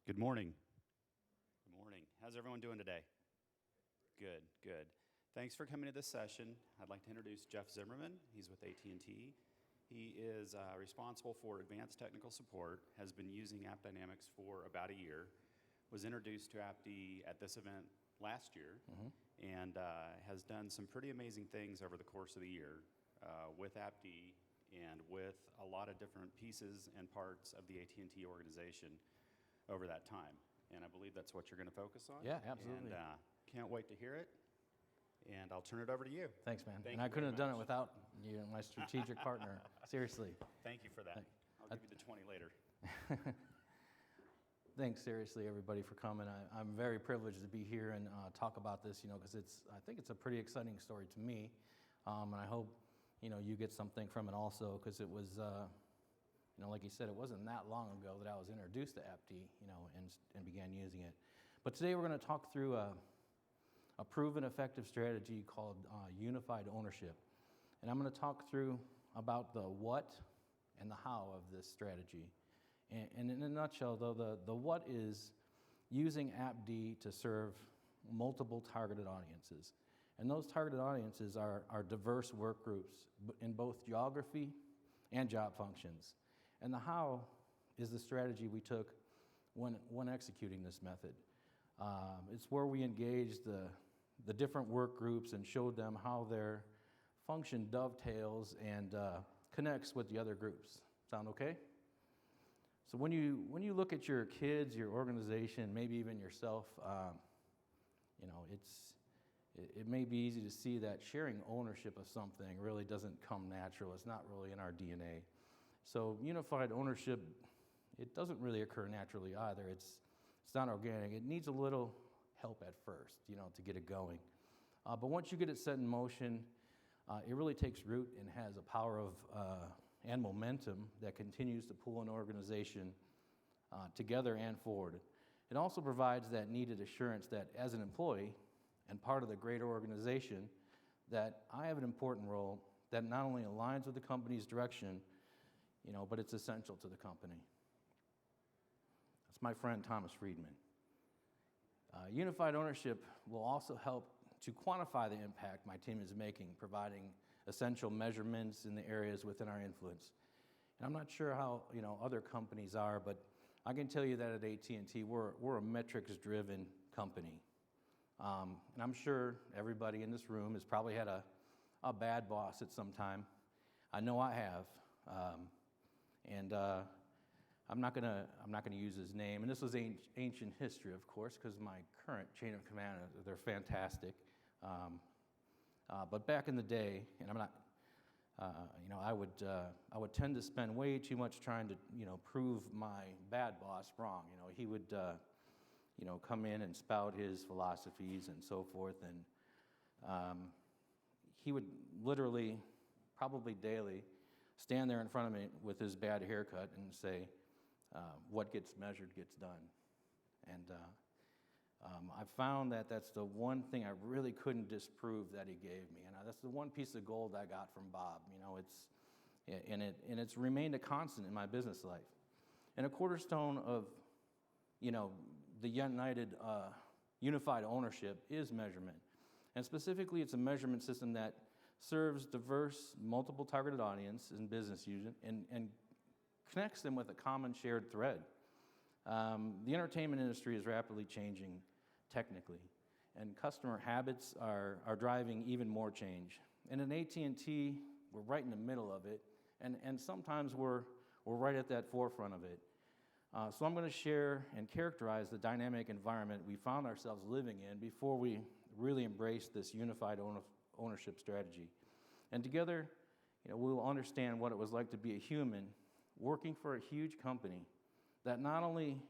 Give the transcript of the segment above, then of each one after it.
Good morning. Good morning. How's everyone doing today? Good, good. Thanks for coming to this session. I'd like to introduce Jeff Zimmerman. He's with AT&T. He is responsible for advanced technical support, has been using AppDynamics for about a year, was introduced to AppD at this event last year, and has done some pretty amazing things over the course of the year with AppD and with a lot of different pieces and parts of the AT&T organization over that time. And I believe that's what you're going to focus on. Yeah, absolutely. And can't wait to hear it. And I'll turn it over to you. Thanks, man. Thank and you I couldn't have very done it much. without you, my strategic partner. Seriously. Thank you for that. I'll give you the 20 later. Thanks, seriously, everybody, for coming. I'm very privileged to be here and talk about this, because I think it's a pretty exciting story to me. And I hope, you get something from it also, because it was, like you said, it wasn't that long ago that I was introduced to AppD, and began using it. But today we're going to talk through a proven effective strategy called unified ownership. And I'm going to talk through about the what and the how of this strategy. And in a nutshell, though, the what is using AppD to serve multiple targeted audiences. And those targeted audiences are diverse work groups in both geography and job functions. And the how is the strategy we took when executing this method. It's where we engaged the different work groups and showed them how their function dovetails and connects with the other groups. Sound okay? So when you look at your kids, your organization, maybe even yourself, it may be easy to see that sharing ownership of something really doesn't come natural. It's not really in our DNA. So unified ownership, it doesn't really occur naturally either. It's not organic. It needs a little help at first, to get it going. But once you get it set in motion, it really takes root and has a power of and momentum that continues to pull an organization together and forward. It also provides that needed assurance that as an employee and part of the greater organization, that I have an important role that not only aligns with the company's direction, but it's essential to the company. That's my friend Thomas Friedman. Unified ownership will also help to quantify the impact my team is making, providing essential measurements in the areas within our influence. And I'm not sure how other companies are, but I can tell you that at AT&T we're a metrics-driven company. And I'm sure everybody in this room has probably had a bad boss at some time. I know I have, and I'm not gonna use his name. And this was ancient history, of course, because my current chain of command, they're fantastic. But back in the day, and I'm not, I would tend to spend way too much trying to, prove my bad boss wrong. He would, come in and spout his philosophies and so forth, and he would literally, probably daily, stand there in front of me with his bad haircut and say, what gets measured gets done. And I found that that's the one thing I really couldn't disprove that he gave me. And that's the one piece of gold I got from Bob. It's remained a constant in my business life. And a cornerstone of, the unified ownership is measurement. And specifically, it's a measurement system that serves diverse, multiple targeted audience and business users and connects them with a common shared thread. The entertainment industry is rapidly changing technically, and customer habits are driving even more change. And in AT&T, we're right in the middle of it, and sometimes we're right at that forefront of it. So I'm going to share and characterize the dynamic environment we found ourselves living in before we really embraced this unified ownership strategy. And together, we'll understand what it was like to be a human working for a huge company that not only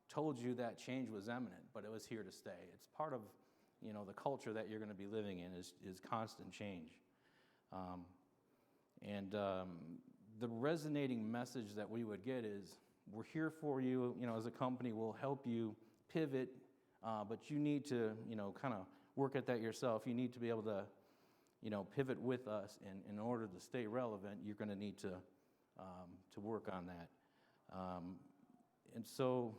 told you that change was imminent, but it was here to stay. It's part of, the culture that you're going to be living in is constant change. The resonating message that we would get is, we're here for you, as a company, we'll help you pivot, but you need to, kind of work at that yourself. You need to be able to, pivot with us, and in order to stay relevant, you're going to need to work on that. And so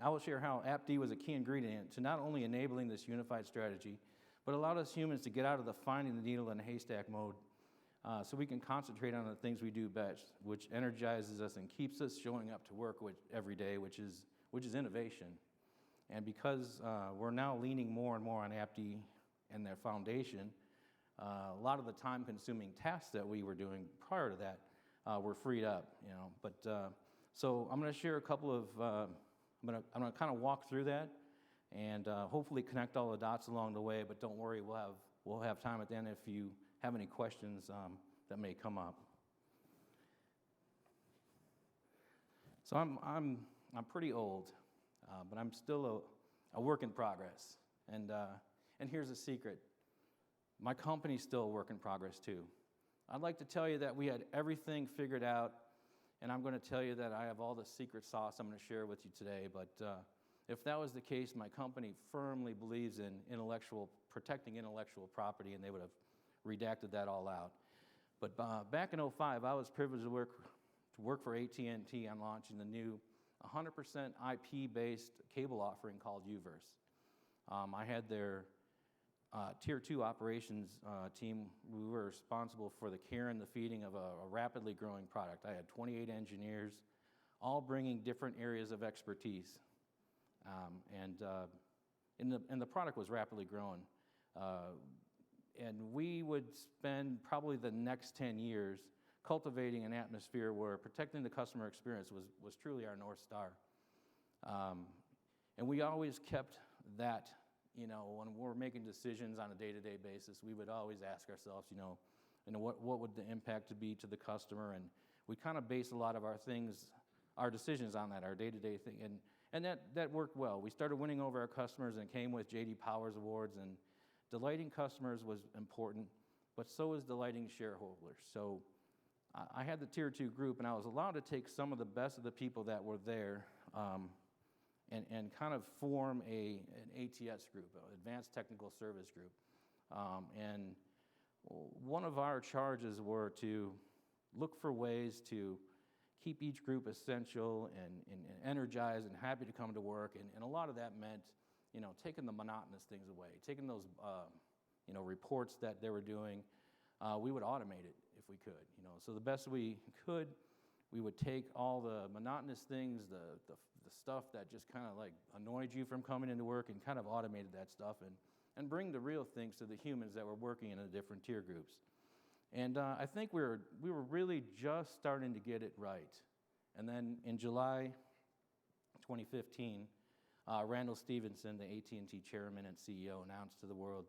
I will share how AppD was a key ingredient to not only enabling this unified strategy, but allowed us humans to get out of the finding the needle in a haystack mode so we can concentrate on the things we do best, which energizes us and keeps us showing up to work every day, which is innovation. And because we're now leaning more and more on AppD and their foundation, a lot of the time-consuming tasks that we were doing prior to that were freed up, But so I'm going to share a couple of. I'm going to kind of walk through that and hopefully connect all the dots along the way. But don't worry, we'll have time at the end if you have any questions that may come up. So I'm pretty old, but I'm still a work in progress. And here's a secret: my company's still a work in progress too. I'd like to tell you that we had everything figured out, and I'm going to tell you that I have all the secret sauce I'm going to share with you today. But if that was the case, my company firmly believes in protecting intellectual property, and they would have redacted that all out. But back in 2005, I was privileged to work for AT&T on launching the new 100% IP-based cable offering called UVerse. I had their Tier 2 operations team. We were responsible for the care and the feeding of a rapidly growing product. I had 28 engineers, all bringing different areas of expertise. And the product was rapidly growing. And we would spend probably the next 10 years cultivating an atmosphere where protecting the customer experience was truly our North Star. And we always kept that, when we're making decisions on a day-to-day basis, we would always ask ourselves, what would the impact be to the customer? And we kind of base a lot of our decisions on that, our day-to-day thing. And that worked well. We started winning over our customers and came with J.D. Powers Awards, and delighting customers was important, but so is delighting shareholders. So I had the Tier 2 group, and I was allowed to take some of the best of the people that were there and kind of form an ATS group, an Advanced Technical Service group. And one of our charges were to look for ways to keep each group essential and energized and happy to come to work. And a lot of that meant, taking the monotonous things away, taking those, reports that they were doing. We would automate it if we could, So the best we could, we would take all the monotonous things, the stuff that just kind of like annoyed you from coming into work, and kind of automated that stuff and bring the real things to the humans that were working in the different tier groups. And I think we were really just starting to get it right. And then in July 2015, Randall Stevenson, the AT&T chairman and CEO, announced to the world,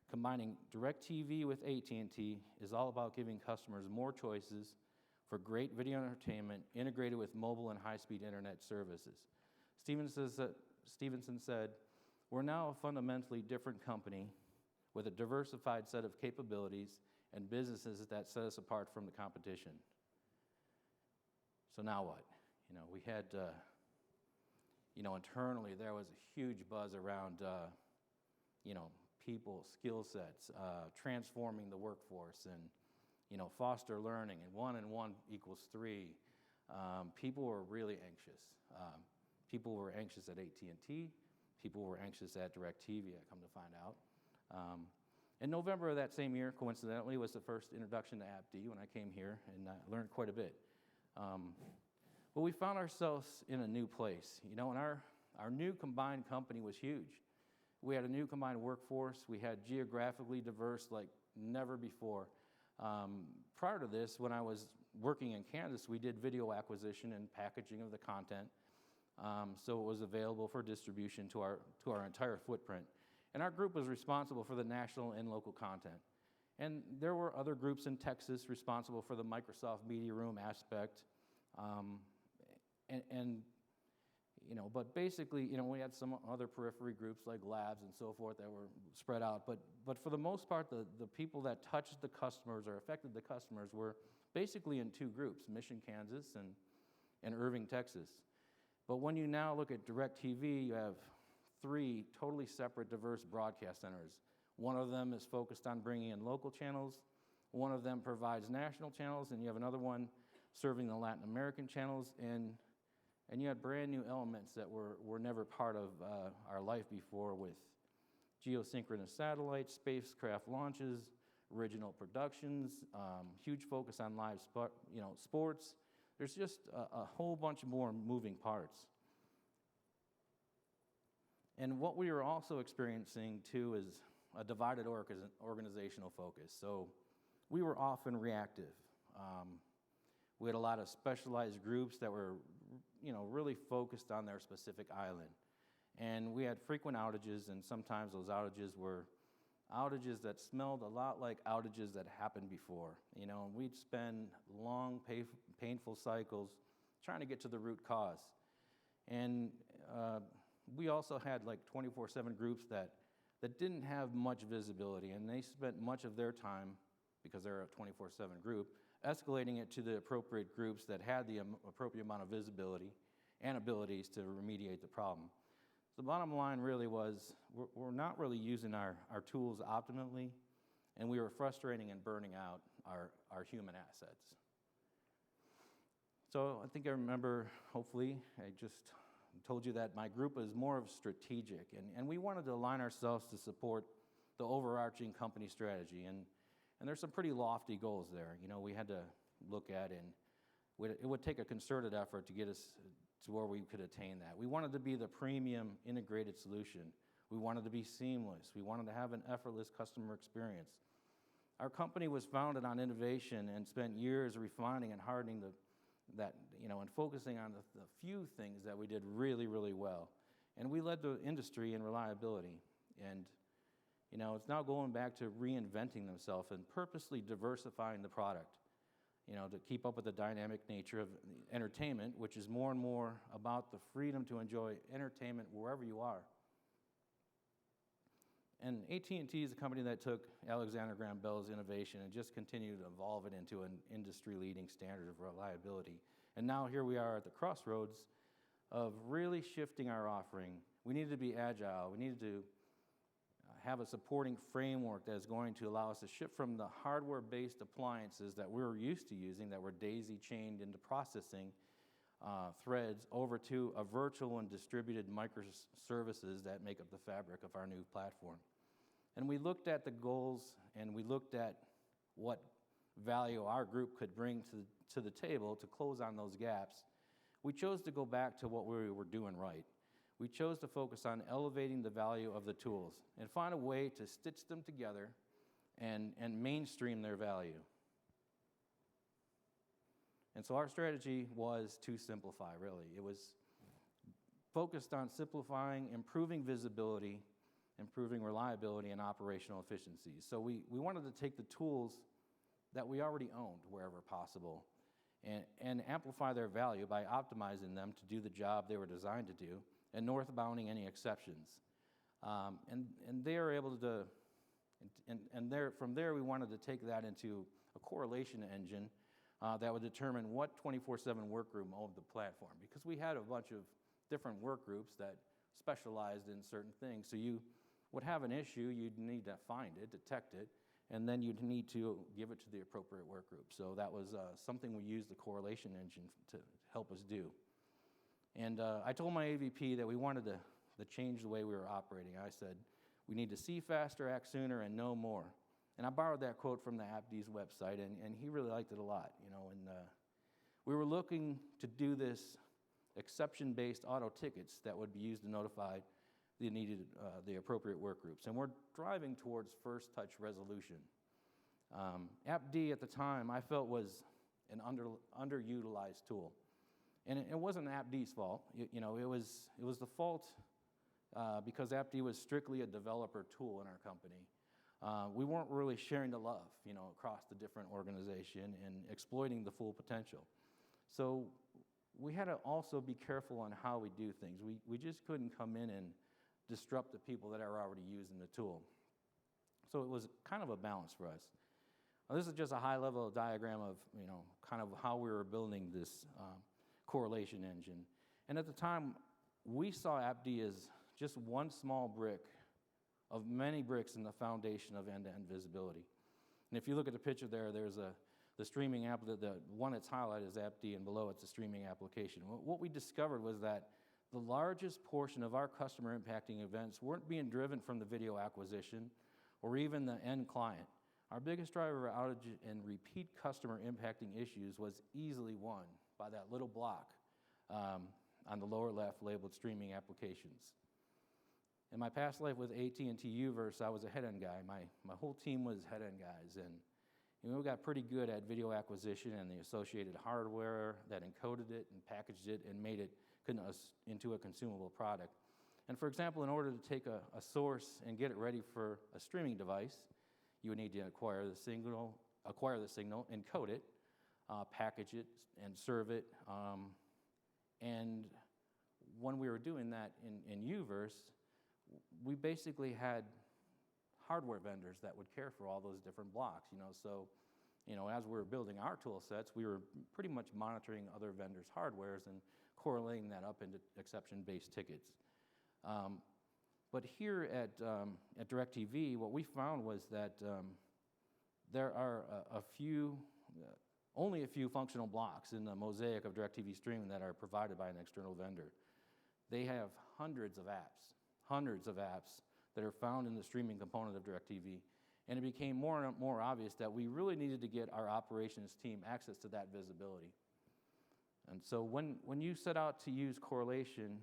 combining DirecTV with AT&T is all about giving customers more choices for great video entertainment integrated with mobile and high-speed internet services. Stevenson said, "We're now a fundamentally different company with a diversified set of capabilities and businesses that set us apart from the competition." So now what? We had, internally there was a huge buzz around, people, skill sets, transforming the workforce, and, foster learning, and 1 and 1 equals 3. People were really anxious. People were anxious at AT&T. People were anxious at DirecTV, I come to find out. In November of that same year, coincidentally, was the first introduction to AppD when I came here, and I learned quite a bit. But we found ourselves in a new place, and our new combined company was huge. We had a new combined workforce. We had geographically diverse like never before. Prior to this, when I was working in Kansas, we did video acquisition and packaging of the content, so it was available for distribution to our entire footprint. And our group was responsible for the national and local content. And there were other groups in Texas responsible for the Microsoft Media Room aspect. But basically, we had some other periphery groups like labs and so forth that were spread out. But for the most part, the people that touched the customers or affected the customers were basically in 2 groups, Mission, Kansas, and Irving, Texas. But when you now look at DirecTV, you have 3 totally separate, diverse broadcast centers. One of them is focused on bringing in local channels. One of them provides national channels, and you have another one serving the Latin American channels. And And you had brand new elements that were never part of our life before, with geosynchronous satellites, spacecraft launches, original productions, huge focus on live sports. There's just a whole bunch more moving parts. And what we were also experiencing too is a divided organizational focus. So we were often reactive. We had a lot of specialized groups that were, really focused on their specific island. And we had frequent outages, and sometimes those outages were outages that smelled a lot like outages that happened before. And we'd spend long, painful cycles trying to get to the root cause. And we also had like 24/7 groups that didn't have much visibility, and they spent much of their time, because they're a 24/7 group, escalating it to the appropriate groups that had the appropriate amount of visibility and abilities to remediate the problem. The bottom line really was we're not really using our tools optimally, and we were frustrating and burning out our human assets. So I think I remember, hopefully, I just told you that my group is more of strategic, and we wanted to align ourselves to support the overarching company strategy, and there's some pretty lofty goals there. We had to look at, and it would take a concerted effort to get us to where we could attain that. We wanted to be the premium integrated solution. We wanted to be seamless. We wanted to have an effortless customer experience. Our company was founded on innovation and spent years refining and hardening and focusing on the few things that we did really, really well. And we led the industry in reliability. And, it's now going back to reinventing themselves and purposely diversifying the product, to keep up with the dynamic nature of entertainment, which is more and more about the freedom to enjoy entertainment wherever you are. And AT&T is a company that took Alexander Graham Bell's innovation and just continued to evolve it into an industry-leading standard of reliability. And now here we are at the crossroads of really shifting our offering. We needed to be agile. We needed to have a supporting framework that is going to allow us to shift from the hardware-based appliances that we were used to using, that were daisy-chained into processing threads, over to a virtual and distributed microservices that make up the fabric of our new platform. And we looked at the goals, and we looked at what value our group could bring to the table to close on those gaps. We chose to go back to what we were doing right. We chose to focus on elevating the value of the tools and find a way to stitch them together and mainstream their value. And so our strategy was to simplify, really. It was focused on simplifying, improving visibility, improving reliability, and operational efficiencies. So we wanted to take the tools that we already owned wherever possible and amplify their value by optimizing them to do the job they were designed to do, and northbounding any exceptions. And they are able to, from there we wanted to take that into a correlation engine that would determine what 24/7 work group owned the platform, because we had a bunch of different work groups that specialized in certain things. So you would have an issue, you'd need to find it, detect it, and then you'd need to give it to the appropriate work group. So that was something we used the correlation engine to help us do. And I told my AVP that we wanted to change the way we were operating. I said, we need to see faster, act sooner, and know more. And I borrowed that quote from the AppD's website, and he really liked it a lot. And we were looking to do this exception-based auto tickets that would be used to notify the appropriate work groups. And we're driving towards first touch resolution. AppD at the time I felt was an underutilized tool. And it wasn't AppD's fault. It was the fault because AppD was strictly a developer tool in our company. We weren't really sharing the love, across the different organization and exploiting the full potential. So we had to also be careful on how we do things. We just couldn't come in and disrupt the people that are already using the tool. So it was kind of a balance for us. Now, this is just a high-level diagram of, kind of how we were building this correlation engine. And at the time, we saw AppD as just one small brick of many bricks in the foundation of end-to-end visibility. And if you look at the picture there, there's the streaming app, the one that's highlighted is AppD, and below it's a streaming application. What we discovered was that the largest portion of our customer impacting events weren't being driven from the video acquisition or even the end client. Our biggest driver of outage and repeat customer impacting issues was easily won by that little block on the lower left labeled streaming applications. In my past life with AT&T Uverse, I was a head-end guy. My whole team was head-end guys, and we got pretty good at video acquisition and the associated hardware that encoded it and packaged it and made it into a consumable product. And for example, in order to take a source and get it ready for a streaming device, you would need to acquire the signal, encode it, package it, and serve it. And when we were doing that in Uverse, we basically had hardware vendors that would care for all those different blocks, So, as we were building our tool sets, we were pretty much monitoring other vendors' hardwares and correlating that up into exception-based tickets. But here at DirecTV, what we found was that there are only a few functional blocks in the mosaic of DirecTV streaming that are provided by an external vendor. They have hundreds of apps that are found in the streaming component of DirecTV, and it became more and more obvious that we really needed to get our operations team access to that visibility. And so when you set out to use correlation,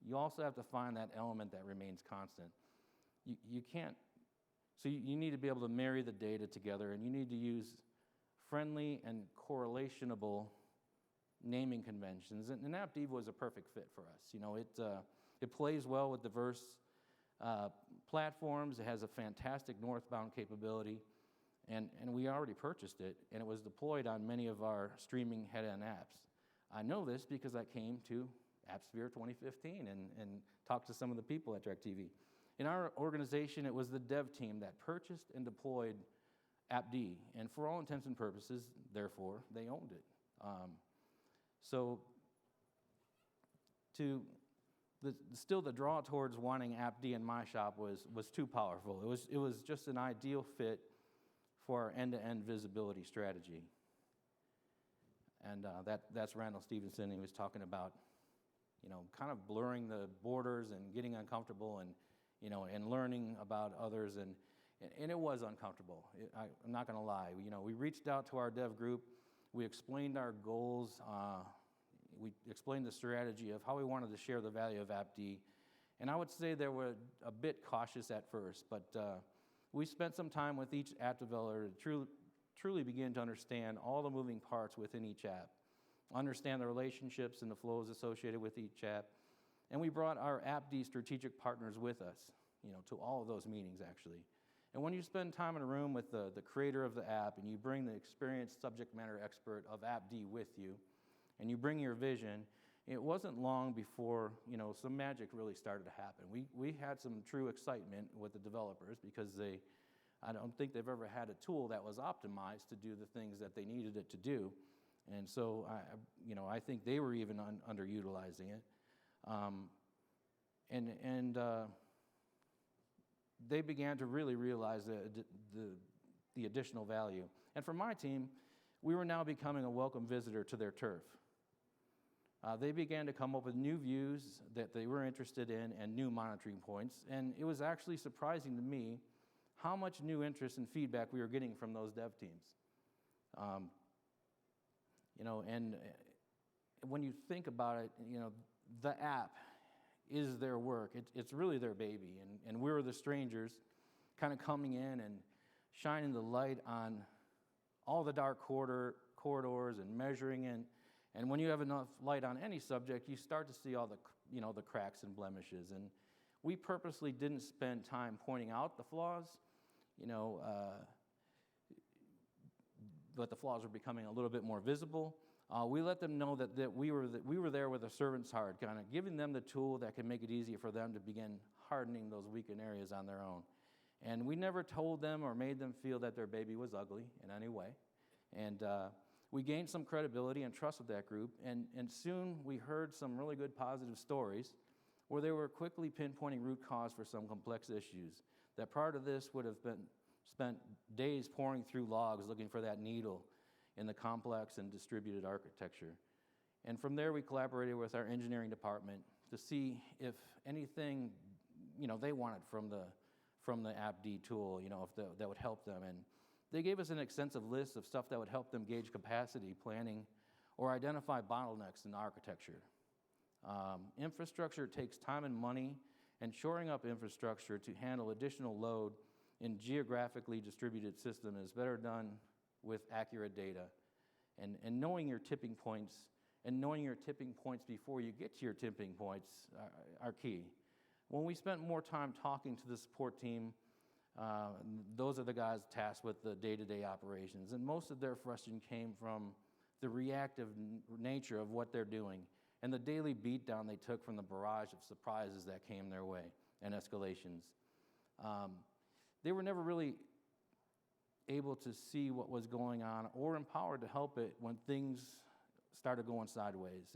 you also have to find that element that remains constant. You can't, so you need to be able to marry the data together, and you need to use friendly and correlationable naming conventions. And AppDynamics was a perfect fit for us. It plays well with diverse platforms. It has a fantastic northbound capability, and we already purchased it, and it was deployed on many of our streaming head-end apps. I know this because I came to AppSphere 2015 and talked to some of the people at DirecTV. In our organization, it was the dev team that purchased and deployed AppD, and for all intents and purposes, therefore, they owned it. Still the draw towards wanting AppD in my shop was too powerful. It was just an ideal fit for our end-to-end visibility strategy. And that's Randall Stevenson. He was talking about, kind of blurring the borders and getting uncomfortable and learning about others. And it was uncomfortable. I'm not going to lie. We reached out to our dev group. We explained our goals. We explained the strategy of how we wanted to share the value of AppD. And I would say they were a bit cautious at first, but we spent some time with each app developer to truly begin to understand all the moving parts within each app, understand the relationships and the flows associated with each app. And we brought our AppD strategic partners with us, to all of those meetings, actually. And when you spend time in a room with the creator of the app and you bring the experienced subject matter expert of AppD with you, and you bring your vision, it wasn't long before, some magic really started to happen. We had some true excitement with the developers because I don't think they've ever had a tool that was optimized to do the things that they needed it to do. And so, I think they were even underutilizing it. They began to really realize the additional value. And for my team, we were now becoming a welcome visitor to their turf. They began to come up with new views that they were interested in and new monitoring points. And it was actually surprising to me how much new interest and feedback we were getting from those dev teams. And when you think about it, the app is their work. It's really their baby. And we're the strangers kind of coming in and shining the light on all the dark corridors and measuring in. And when you have enough light on any subject, you start to see all the cracks and blemishes. And we purposely didn't spend time pointing out the flaws, but the flaws were becoming a little bit more visible. We let them know that we were there with a servant's heart, kind of giving them the tool that can make it easier for them to begin hardening those weakened areas on their own. And we never told them or made them feel that their baby was ugly in any way. And we gained some credibility and trust with that group, and soon we heard some really good positive stories where they were quickly pinpointing root cause for some complex issues that prior to this would have been spent days pouring through logs looking for that needle, in the complex and distributed architecture. And from there, we collaborated with our engineering department to see if anything, they wanted from the AppD tool, if that would help them. And they gave us an extensive list of stuff that would help them gauge capacity planning or identify bottlenecks in the architecture. Infrastructure takes time and money, and shoring up infrastructure to handle additional load in geographically distributed system is better done with accurate data. And knowing your tipping points, before you get to your tipping points are key. When we spent more time talking to the support team, those are the guys tasked with the day-to-day operations, and most of their frustration came from the reactive nature of what they're doing and the daily beatdown they took from the barrage of surprises that came their way and escalations. They were never really able to see what was going on or empowered to help it when things started going sideways.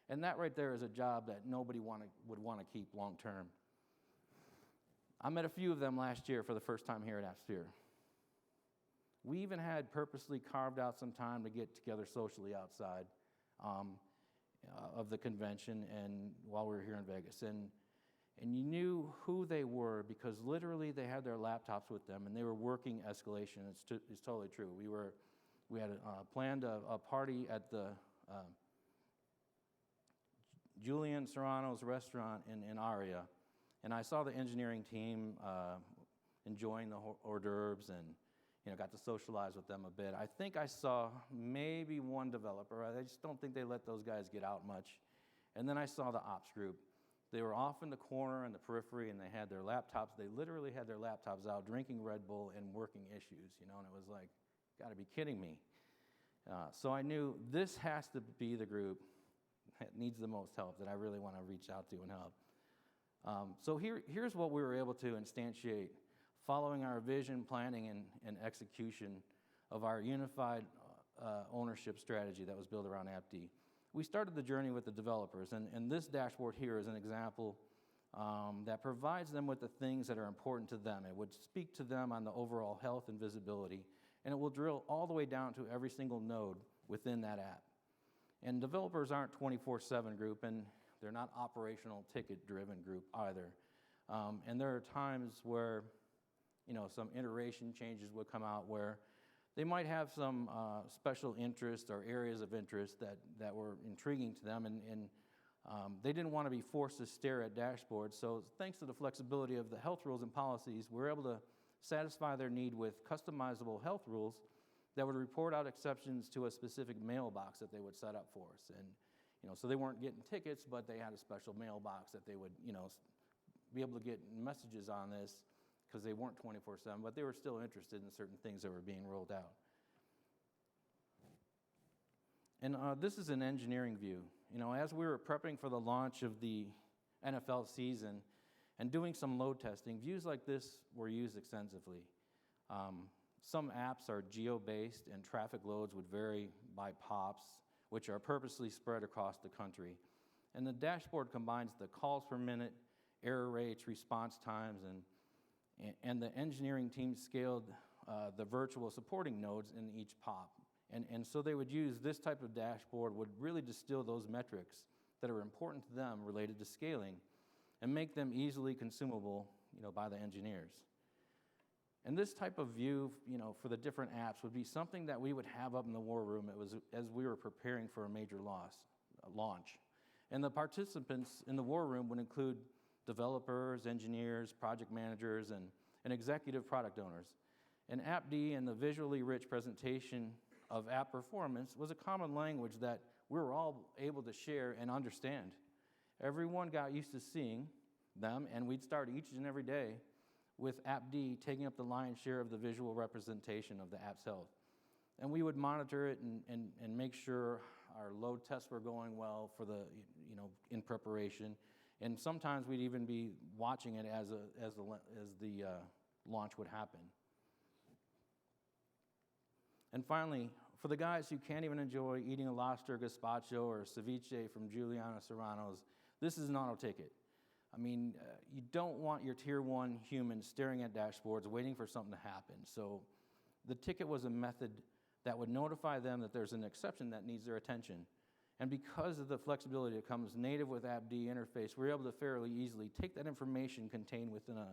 And that right there is a job that nobody would want to keep long term. I met a few of them last year for the first time here at AppSphere. We even had purposely carved out some time to get together socially outside of the convention and while we were here in Vegas. And you knew who they were because literally they had their laptops with them and they were working escalation. It's totally true. We had planned a party at the Julian Serrano's restaurant in Aria, and I saw the engineering team enjoying the hors d'oeuvres and got to socialize with them a bit. I think I saw maybe one developer. I just don't think they let those guys get out much. And then I saw the ops group. They were off in the corner in the periphery, and they had their laptops. They literally had their laptops out, drinking Red Bull and working issues, and it was like, got to be kidding me. So I knew this has to be the group that needs the most help, that I really want to reach out to and help. So here's what we were able to instantiate following our vision, planning, and execution of our unified ownership strategy that was built around AppD. We started the journey with the developers, and this dashboard here is an example that provides them with the things that are important to them. It would speak to them on the overall health and visibility, and it will drill all the way down to every single node within that app. And developers aren't 24/7 group, and they're not operational ticket-driven group either. And there are times where some iteration changes would come out where they might have some special interests or areas of interest that were intriguing to them, and they didn't want to be forced to stare at dashboards. So thanks to the flexibility of the health rules and policies, we're able to satisfy their need with customizable health rules that would report out exceptions to a specific mailbox that they would set up for us. And so they weren't getting tickets, but they had a special mailbox that they would be able to get messages on this, because they weren't 24/7, but they were still interested in certain things that were being rolled out. And this is an engineering view. As we were prepping for the launch of the NFL season and doing some load testing, views like this were used extensively. Some apps are geo-based, and traffic loads would vary by POPs, which are purposely spread across the country. And the dashboard combines the calls per minute, error rates, response times, and the engineering team scaled the virtual supporting nodes in each POP. And so they would use this type of dashboard, would really distill those metrics that are important to them related to scaling and make them easily consumable by the engineers. And this type of view for the different apps would be something that we would have up in the war room as we were preparing for a major launch. And the participants in the war room would include developers, engineers, project managers, and executive product owners. And AppD and the visually rich presentation of app performance was a common language that we were all able to share and understand. Everyone got used to seeing them, and we'd start each and every day with AppD taking up the lion's share of the visual representation of the app's health. And we would monitor it and make sure our load tests were going well for the, in preparation. And sometimes we'd even be watching it as the launch would happen. And finally, for the guys who can't even enjoy eating a lobster gazpacho or ceviche from Giuliana Serrano's, this is an auto ticket. You don't want your tier 1 human staring at dashboards waiting for something to happen. So the ticket was a method that would notify them that there's an exception that needs their attention. And because of the flexibility that comes native with AppD interface, we're able to fairly easily take that information contained within a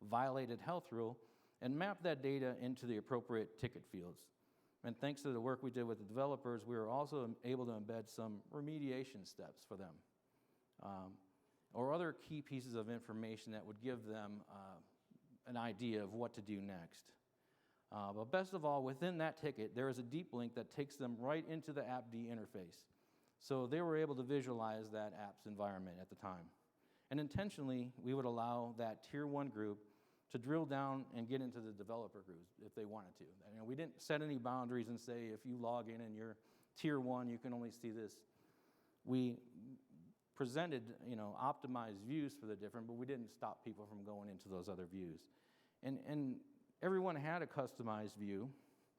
violated health rule and map that data into the appropriate ticket fields. And thanks to the work we did with the developers, we were also able to embed some remediation steps for them, or other key pieces of information that would give them an idea of what to do next. But best of all, within that ticket, there is a deep link that takes them right into the AppD interface. So they were able to visualize that app's environment at the time. And intentionally, we would allow that Tier 1 group to drill down and get into the developer groups if they wanted to. And we didn't set any boundaries and say, if you log in and you're Tier 1, you can only see this. We presented, optimized views for the different, but we didn't stop people from going into those other views. And everyone had a customized view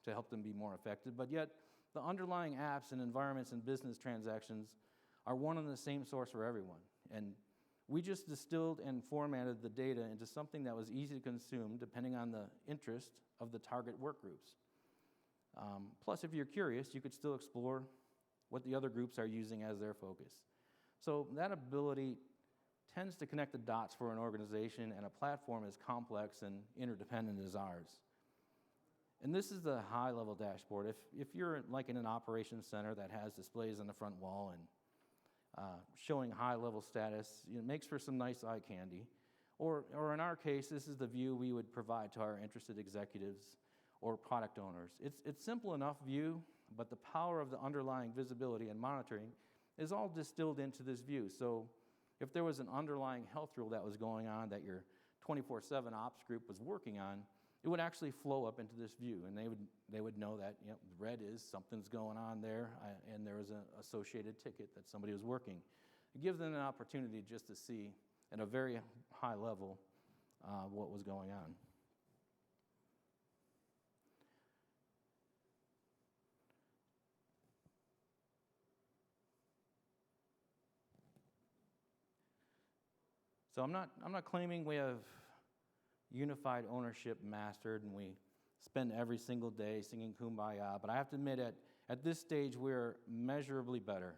to help them be more effective, but yet the underlying apps and environments and business transactions are one and the same source for everyone. And we just distilled and formatted the data into something that was easy to consume depending on the interest of the target work groups. Plus, if you're curious, you could still explore what the other groups are using as their focus. So that ability tends to connect the dots for an organization and a platform as complex and interdependent as ours. And this is the high-level dashboard. If you're like in an operations center that has displays on the front wall and showing high-level status, it makes for some nice eye candy. Or in our case, this is the view we would provide to our interested executives or product owners. It's simple enough view, but the power of the underlying visibility and monitoring is all distilled into this view. So if there was an underlying health rule that was going on that your 24/7 ops group was working on, it would actually flow up into this view, and they would know that red is something's going on there, and there was an associated ticket that somebody was working. It gives them an opportunity just to see at a very high level what was going on. So I'm not claiming we have unified ownership mastered and we spend every single day singing Kumbaya, but I have to admit at this stage we're measurably better.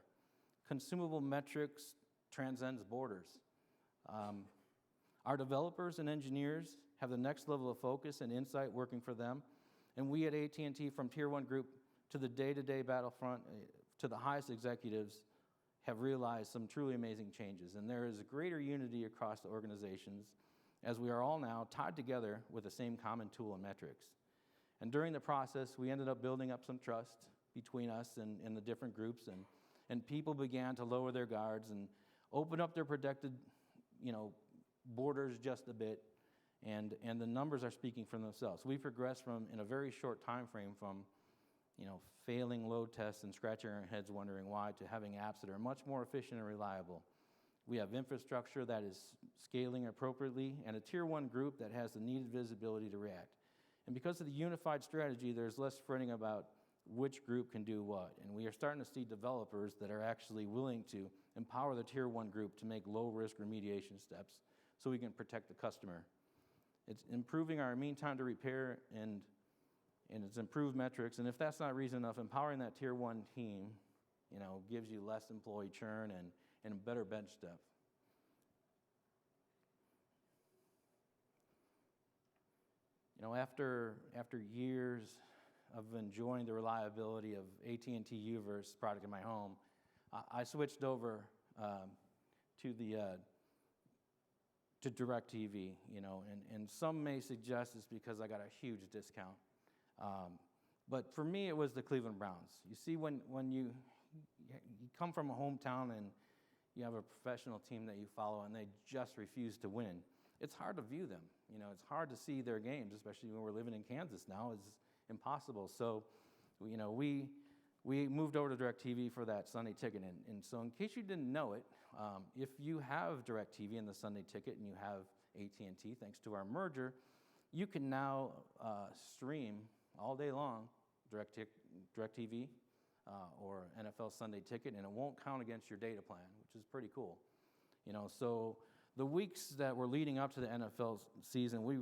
Consumable metrics transcends borders. Our developers and engineers have the next level of focus and insight working for them, and we at AT&T, from Tier 1 group to the day-to-day battlefront to the highest executives, have realized some truly amazing changes, and there is a greater unity across the organizations as we are all now tied together with the same common tool and metrics. And during the process, we ended up building up some trust between us and the different groups, and people began to lower their guards and open up their protected, borders just a bit, and the numbers are speaking for themselves. We progressed in a very short time frame from failing load tests and scratching our heads wondering why, to having apps that are much more efficient and reliable. We have infrastructure that is scaling appropriately and a Tier 1 group that has the needed visibility to react. And because of the unified strategy, there's less fretting about which group can do what. And we are starting to see developers that are actually willing to empower the Tier 1 group to make low-risk remediation steps so we can protect the customer. It's improving our mean time to repair and it's improved metrics, and if that's not reason enough, empowering that Tier 1 team, gives you less employee churn and better bench depth. After years of enjoying the reliability of AT&T Uverse product in my home, I switched over to DirecTV, and some may suggest it's because I got a huge discount. But for me, it was the Cleveland Browns. You see, when you come from a hometown and you have a professional team that you follow and they just refuse to win, it's hard to view them. It's hard to see their games, especially when we're living in Kansas now. It's impossible. So, we moved over to DirecTV for that Sunday ticket. And so in case you didn't know it, if you have DirecTV and the Sunday ticket and you have AT&T, thanks to our merger, you can now stream all day long DirecTV or NFL Sunday ticket, and it won't count against your data plan, which is pretty cool. So the weeks that were leading up to the NFL season, we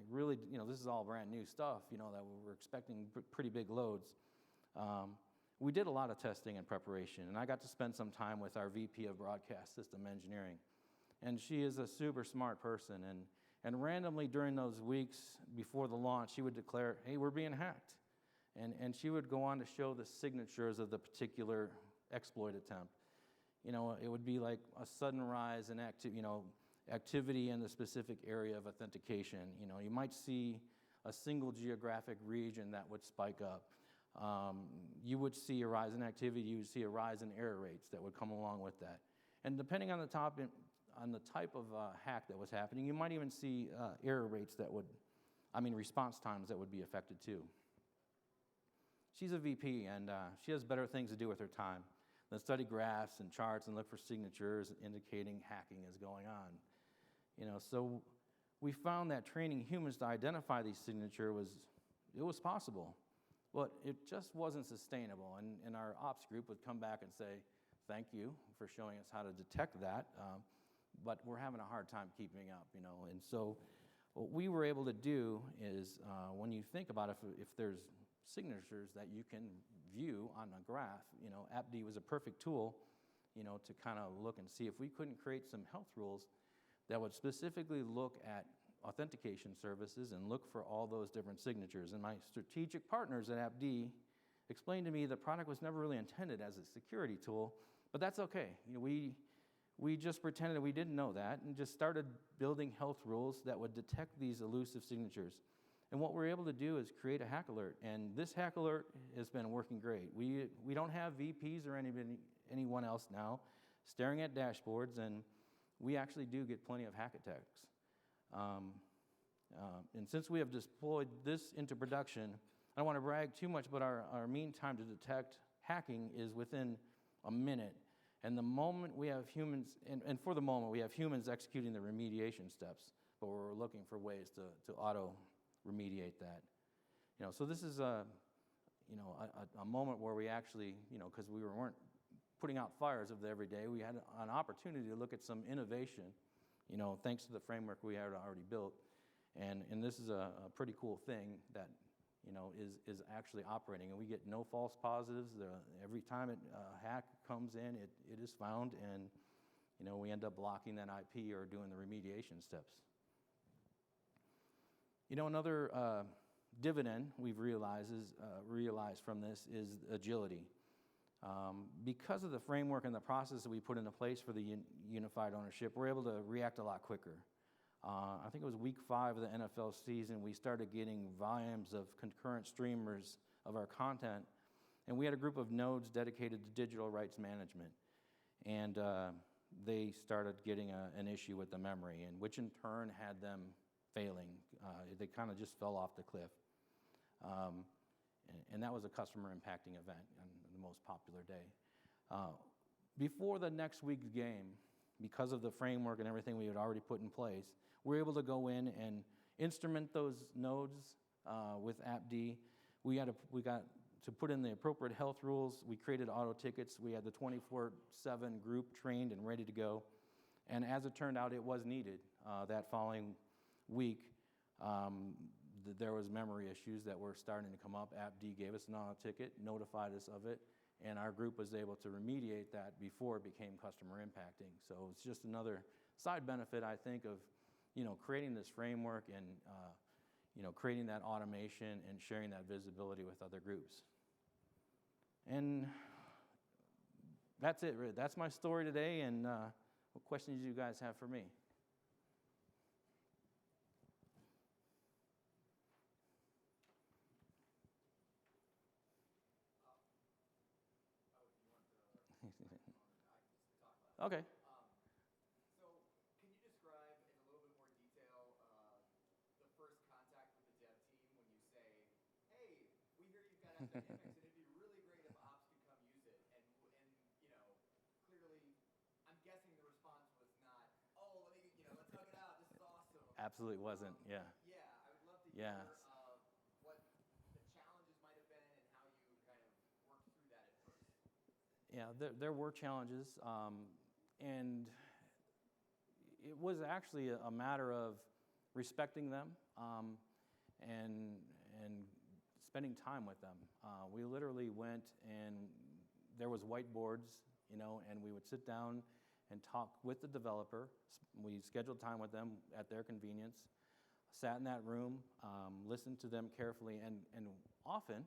really, this is all brand new stuff, that we were expecting pretty big loads. We did a lot of testing and preparation, and I got to spend some time with our VP of Broadcast System Engineering. And she is a super smart person, and randomly during those weeks before the launch, she would declare, hey, we're being hacked. And she would go on to show the signatures of the particular exploit attempt. It would be like a sudden rise in activity in the specific area of authentication. You might see a single geographic region that would spike up. You would see a rise in activity. You would see a rise in error rates that would come along with that. And depending on the type of hack that was happening, you might even see error rates response times that would be affected too. She's a VP, and she has better things to do with her time than study graphs and charts and look for signatures indicating hacking is going on. So we found that training humans to identify these signatures was possible, but it just wasn't sustainable. And our ops group would come back and say, thank you for showing us how to detect that, but we're having a hard time keeping up, And so what we were able to do is, when you think about if there's signatures that you can view on a graph, AppD was a perfect tool, to kind of look and see if we couldn't create some health rules that would specifically look at authentication services and look for all those different signatures. And my strategic partners at AppD explained to me the product was never really intended as a security tool, but that's okay. We just pretended we didn't know that and just started building health rules that would detect these elusive signatures. And what we're able to do is create a hack alert, and this hack alert has been working great. We don't have VPs or anyone else now staring at dashboards, and we actually do get plenty of hack attacks. And since we have deployed this into production, I don't want to brag too much, but our mean time to detect hacking is within a minute. And the moment we have humans, and for the moment, we have humans executing the remediation steps, but we're looking for ways to auto-remediate that. So this is a moment where we actually, because we weren't putting out fires of the every day, we had an opportunity to look at some innovation, thanks to the framework we had already built. And this is a pretty cool thing that, is actually operating. And we get no false positives. Every time a hack comes in, it is found, and, we end up blocking that IP or doing the remediation steps. Another dividend we've realized from this is agility. Because of the framework and the process that we put into place for the unified ownership, we're able to react a lot quicker. I think it was week 5 of the NFL season, we started getting volumes of concurrent streamers of our content, and we had a group of nodes dedicated to digital rights management. And they started getting an issue with the memory, and which in turn had them failing. They kind of just fell off the cliff. And that was a customer impacting event on the most popular day. Before the next week's game, because of the framework and everything we had already put in place, we were able to go in and instrument those nodes with AppD. We got to put in the appropriate health rules. We created auto tickets. We had the 24/7 group trained and ready to go. And as it turned out, it was needed. That following week, there was memory issues that were starting to come up. AppD gave us an auto ticket, notified us of it, and our group was able to remediate that before it became customer impacting. So it's just another side benefit, I think, of creating this framework and creating that automation and sharing that visibility with other groups. And that's it, really. That's my story today, and what questions do you guys have for me? Okay. So can you describe in a little bit more detail the first contact with the dev team when you say, hey, we hear you've got AppDynamics, and it'd be really great if ops could come use it. And clearly, I'm guessing the response was not, oh, let's hug it out, this is awesome. Absolutely wasn't, yeah. Yeah, I would love to Yeah. hear what the challenges might have been and how you kind of worked through that at first. Yeah, there were challenges. And it was actually a matter of respecting them and spending time with them. We literally went and there was whiteboards, and we would sit down and talk with the developer. We scheduled time with them at their convenience, sat in that room, listened to them carefully, and often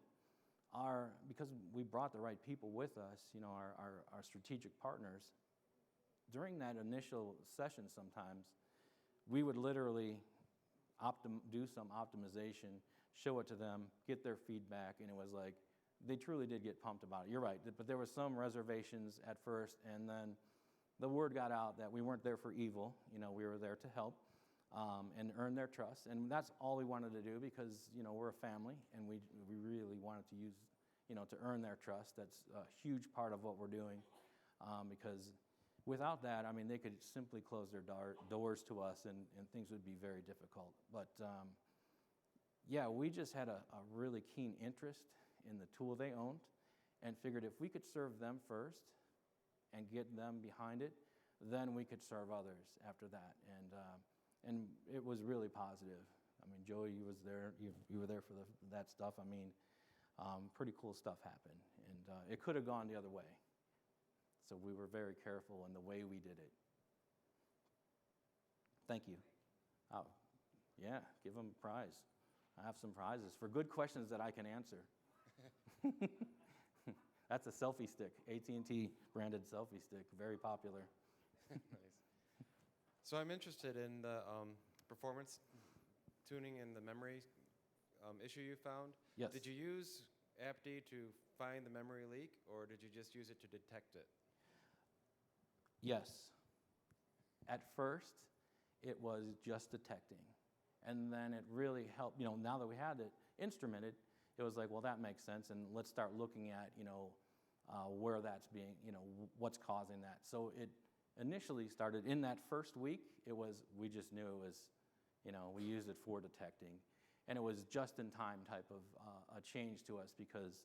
because we brought the right people with us, our strategic partners, during that initial session sometimes, we would literally do some optimization, show it to them, get their feedback, and it was like, they truly did get pumped about it. You're right, but there were some reservations at first, and then the word got out that we weren't there for evil. We were there to help and earn their trust, and that's all we wanted to do because, we're a family, and we really wanted to use, to earn their trust. That's a huge part of what we're doing because without that, they could simply close their doors to us, and things would be very difficult. But yeah, we just had a really keen interest in the tool they owned and figured if we could serve them first and get them behind it, then we could serve others after that. And it was really positive. Joey, you was there. You were there for that stuff. Pretty cool stuff happened, and it could have gone the other way. So we were very careful in the way we did it. Thank you. Oh, yeah, give them a prize. I have some prizes for good questions that I can answer. That's a selfie stick, AT&T branded selfie stick, very popular. Nice. So I'm interested in the performance tuning and the memory issue you found. Yes. Did you use AppD to find the memory leak, or did you just use it to detect it? Yes. At first, it was just detecting. And then it really helped, now that we had it instrumented, it was like, well, that makes sense, and let's start looking at, where that's being, what's causing that. So it initially started in that first week, we just knew it was, we used it for detecting. And it was just in time type of a change to us because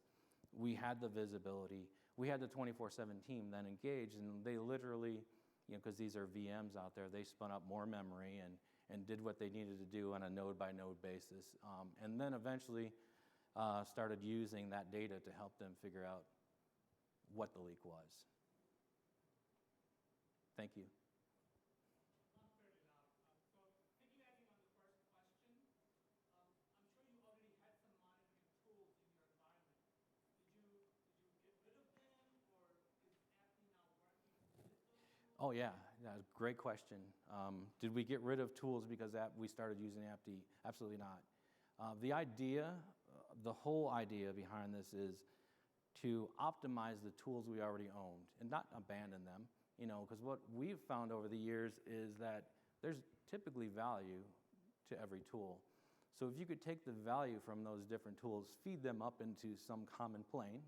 we had the visibility. We had the 24/7 team then engaged, and they literally, because these are VMs out there, they spun up more memory and did what they needed to do on a node-by-node basis. And then eventually started using that data to help them figure out what the leak was. Thank you. Oh, yeah, great question. Did we get rid of tools because we started using AppD? Absolutely not. The whole idea behind this is to optimize the tools we already owned and not abandon them, because what we've found over the years is that there's typically value to every tool. So if you could take the value from those different tools, feed them up into some common plane,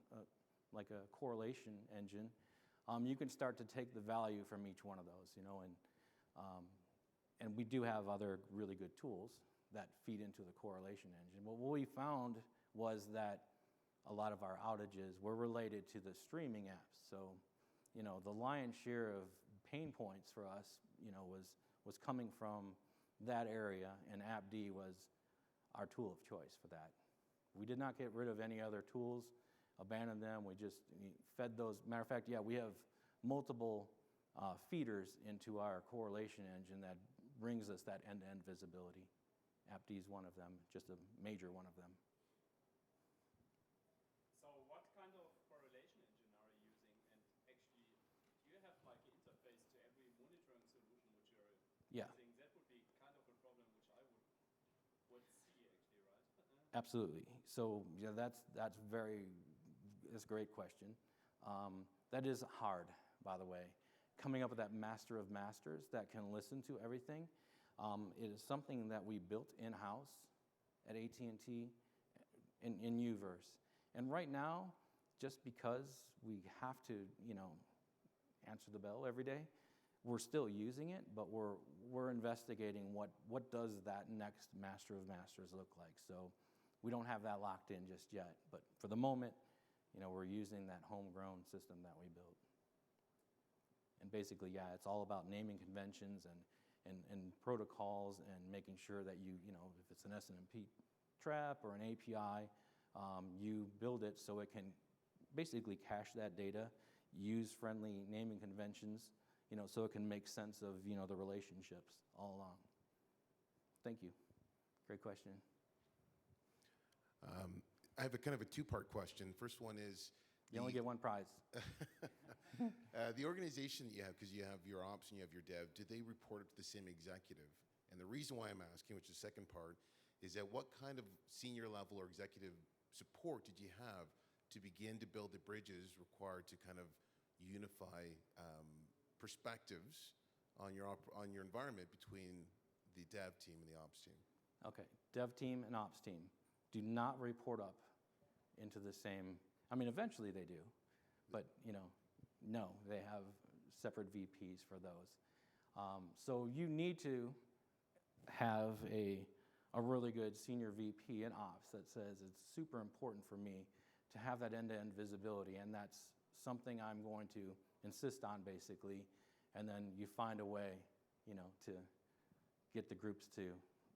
like a correlation engine, you can start to take the value from each one of those, and we do have other really good tools that feed into the correlation engine. But what we found was that a lot of our outages were related to the streaming apps. So, the lion's share of pain points for us, was coming from that area, and AppD was our tool of choice for that. We did not get rid of any other tools, abandoned them. We just fed those. Matter of fact, yeah, we have multiple feeders into our correlation engine that brings us that end-to-end visibility. AppD is one of them, just a major one of them. So what kind of correlation engine are you using? And actually, do you have like an interface to every monitoring solution which you're Yeah. using? That would be kind of a problem which I would see actually, right? Absolutely. So yeah, that's a great question. That is hard, by the way. Coming up with that master of masters that can listen to everything. It is something that we built in-house at AT&T in Uverse. And right now, just because we have to, answer the bell every day, we're still using it, but we're investigating what does that next master of masters look like. So we don't have that locked in just yet. But for the moment, we're using that homegrown system that we built. And basically, yeah, it's all about naming conventions and protocols and making sure that if it's an SNMP trap or an API, You build it so it can basically cache that data, use friendly naming conventions, so it can make sense of, the relationships all along. Thank you. Great question. I have a kind of a two-part question. First one is, You only get one prize. the organization that you have, because you have your ops and you have your dev, do they report up to the same executive? And the reason why I'm asking, which is the second part, is that what kind of senior level or executive support did you have to begin to build the bridges required to kind of unify perspectives on your environment between the dev team and the ops team? Okay, dev team and ops team do not report up into the same, eventually they do, but, no, they have separate VPs for those. So you need to have a really good senior VP in ops that says it's super important for me to have that end-to-end visibility, and that's something I'm going to insist on, basically, and then you find a way, to get the groups to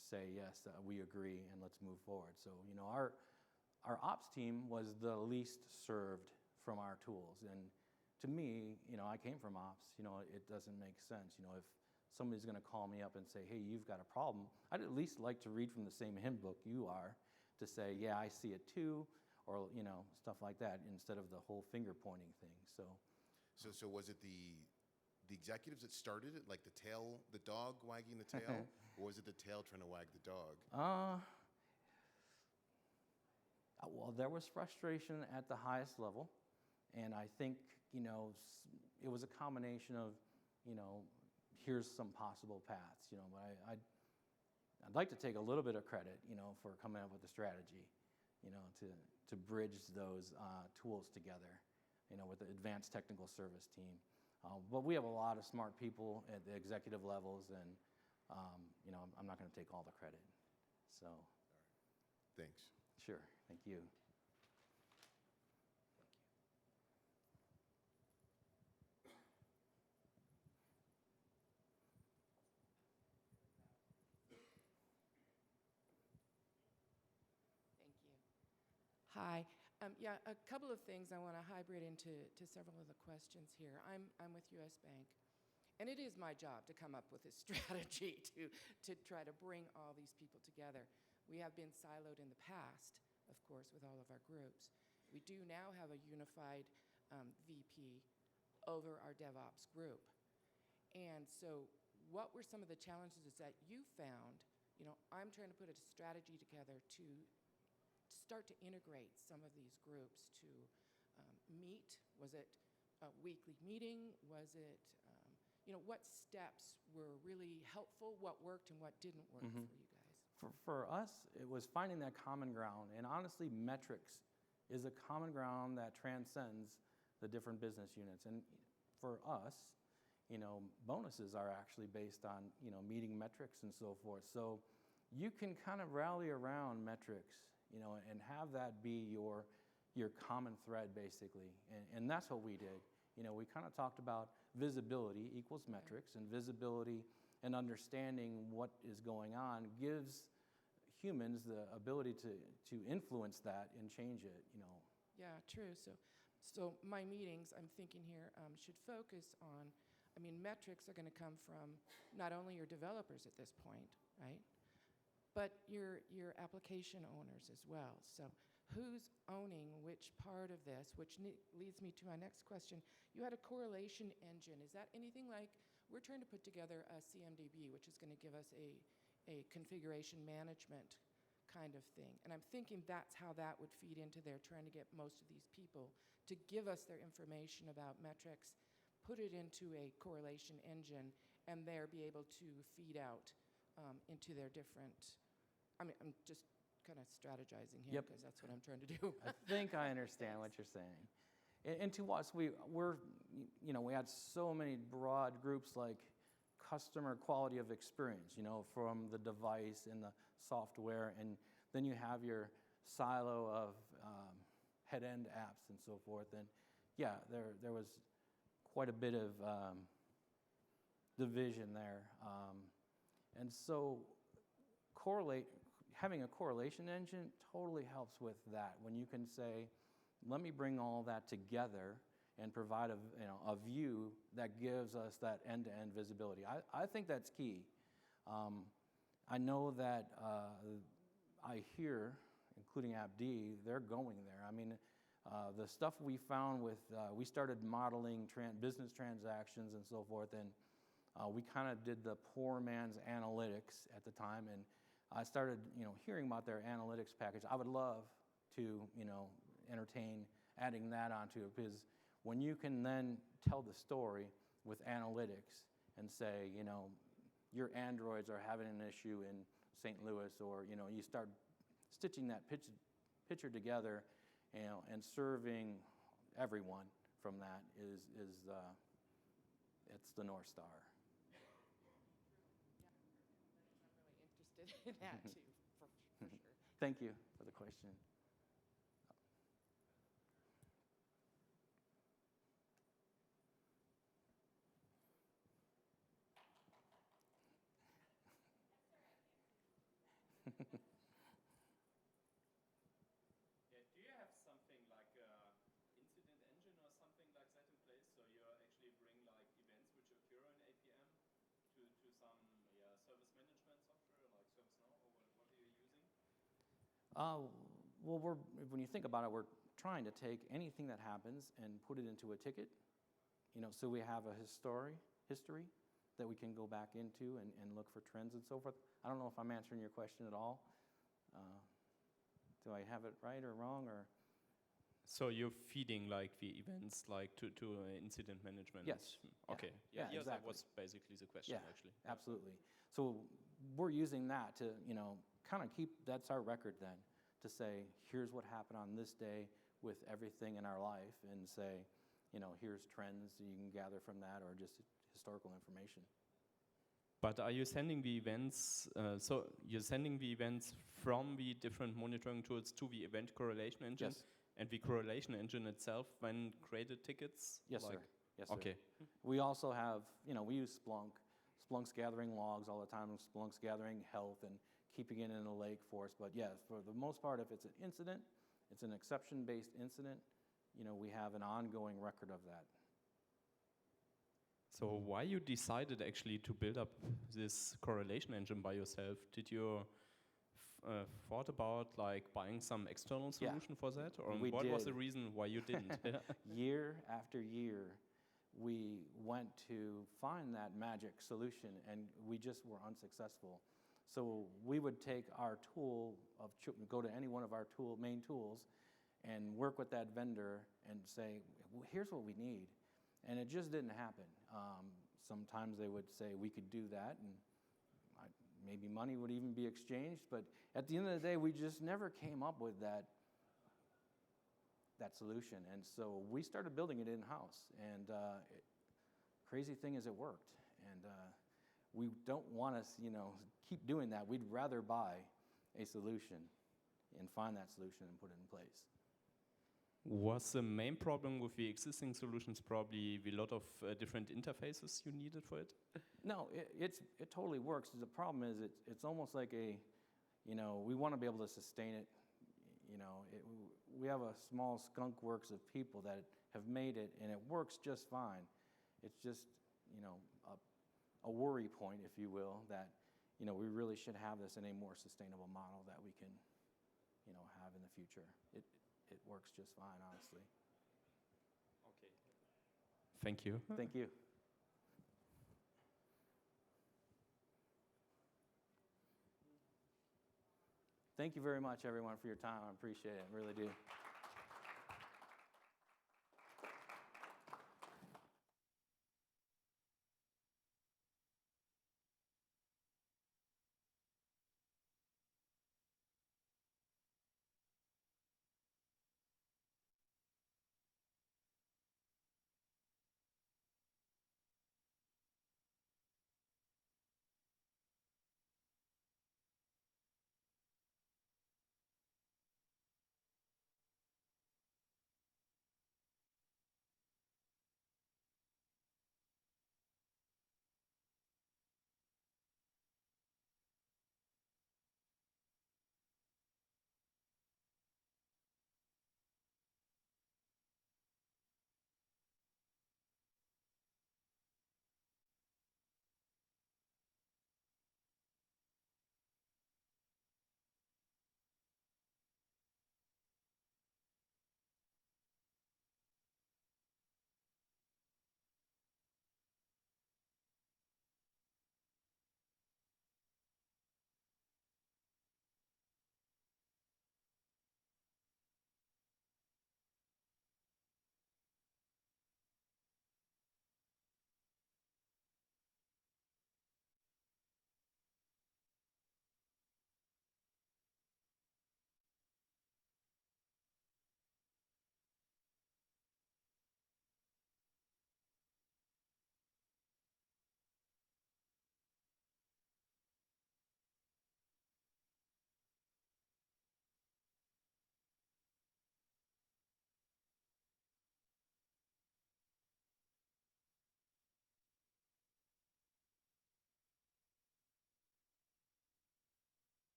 say, yes, we agree, and let's move forward. So, our ops team was the least served from our tools, and to me, I came from ops, it doesn't make sense. If somebody's going to call me up and say, hey, you've got a problem, I'd at least like to read from the same hymn book you are to say, yeah, I see it too, or, stuff like that, instead of the whole finger-pointing thing. So was it the executives that started it, like the dog wagging the tail, or was it the tail trying to wag the dog? Well, there was frustration at the highest level, and I think, it was a combination of, here's some possible paths, but I'd like to take a little bit of credit, for coming up with the strategy, to bridge those tools together, with the advanced technical service team. But we have a lot of smart people at the executive levels, and, I'm not going to take all the credit. So, Thanks. sure, thank you. Thank you. Hi. Yeah, a couple of things I want to hybrid into several of the questions here. I'm with U.S. Bank, and it is my job to come up with a strategy to try to bring all these people together. We have been siloed in the past, of course, with all of our groups. We do now have a unified VP over our DevOps group. And so what were some of the challenges that you found? I'm trying to put a strategy together to start to integrate some of these groups to meet. Was it a weekly meeting? Was it, what steps were really helpful? What worked and what didn't work for you guys? For us, it was finding that common ground, and honestly, metrics is a common ground that transcends the different business units. And for us, bonuses are actually based on, meeting metrics and so forth. So you can kind of rally around metrics, and have that be your common thread, basically. And that's what we did. We kind of talked about visibility equals metrics, and visibility and understanding what is going on gives humans the ability to influence that and change it, Yeah, true. So my meetings, I'm thinking here, should focus on, metrics are going to come from not only your developers at this point, right? But your application owners as well. So who's owning which part of this, which leads me to my next question. You had a correlation engine. Is that anything like, we're trying to put together a CMDB, which is going to give us a configuration management kind of thing. And I'm thinking that's how that would feed into there, trying to get most of these people to give us their information about metrics, put it into a correlation engine, and there be able to feed out into their different, I'm just kind of strategizing here because that's what I'm trying to do. I think I understand what you're saying. And to us, we had so many broad groups like customer quality of experience, from the device and the software, and then you have your silo of head-end apps and so forth. And yeah, there was quite a bit of division there. And so having a correlation engine totally helps with that. When you can say, let me bring all that together and provide a view that gives us that end-to-end visibility. I think that's key. I know that I hear, including AppD, they're going there. I mean, the stuff we found with, we started modeling business transactions and so forth, and we kind of did the poor man's analytics at the time, and I started, hearing about their analytics package. I would love to, entertain adding that onto it, because when you can then tell the story with analytics and say, your Androids are having an issue in St. Louis, or, you start stitching that picture together, and serving everyone from that is it's the North Star. I'm really interested in that too, for sure. Thank you for the question. Yeah, do you have something like a incident engine or something like that in place? So you actually bring like events which occur in APM to some service management software like ServiceNow, or what are you using? Well, when you think about it, we're trying to take anything that happens and put it into a ticket, so we have a history that we can go back into and look for trends and so forth. I don't know if I'm answering your question at all. Do I have it right or wrong, or? So you're feeding like the events like to incident management? Yes. Okay. Yeah, Yeah, that exactly. was basically the question actually. Absolutely. So we're using that to, kind of that's our record then, to say, here's what happened on this day with everything in our life, and say, here's trends you can gather from that, or just historical information. But are you sending the events, so you're sending the events from the different monitoring tools to the event correlation engine? Yes. And the correlation engine itself then created tickets? Yes, sir. Yes, sir. Okay. We also have, we use Splunk. Splunk's gathering logs all the time, and Splunk's gathering health and keeping it in a lake for us. But yeah, for the most part, if it's an incident, it's an exception-based incident, we have an ongoing record of that. So why you decided actually to build up this correlation engine by yourself? Did you thought about like buying some external solution for that, or what was the reason why you didn't? Year after year, we went to find that magic solution, and we just were unsuccessful. So we would take our tool go to any one of our main tools, and work with that vendor and say, well, here's what we need. And it just didn't happen. Sometimes they would say we could do that, and maybe money would even be exchanged. But at the end of the day, we just never came up with that solution. And so we started building it in-house. And crazy thing is, it worked. And we don't want to, keep doing that. We'd rather buy a solution and find that solution and put it in place. Was the main problem with the existing solutions probably the lot of different interfaces you needed for it? No, it totally works. The problem is it's almost like we want to be able to sustain it. We have a small skunk works of people that have made it, and it works just fine. It's just, a worry point, if you will, that, we really should have this in a more sustainable model that we can, have in the future. It works just fine, honestly. Okay. Thank you. Thank you. Thank you very much, everyone, for your time. I appreciate it. I really do.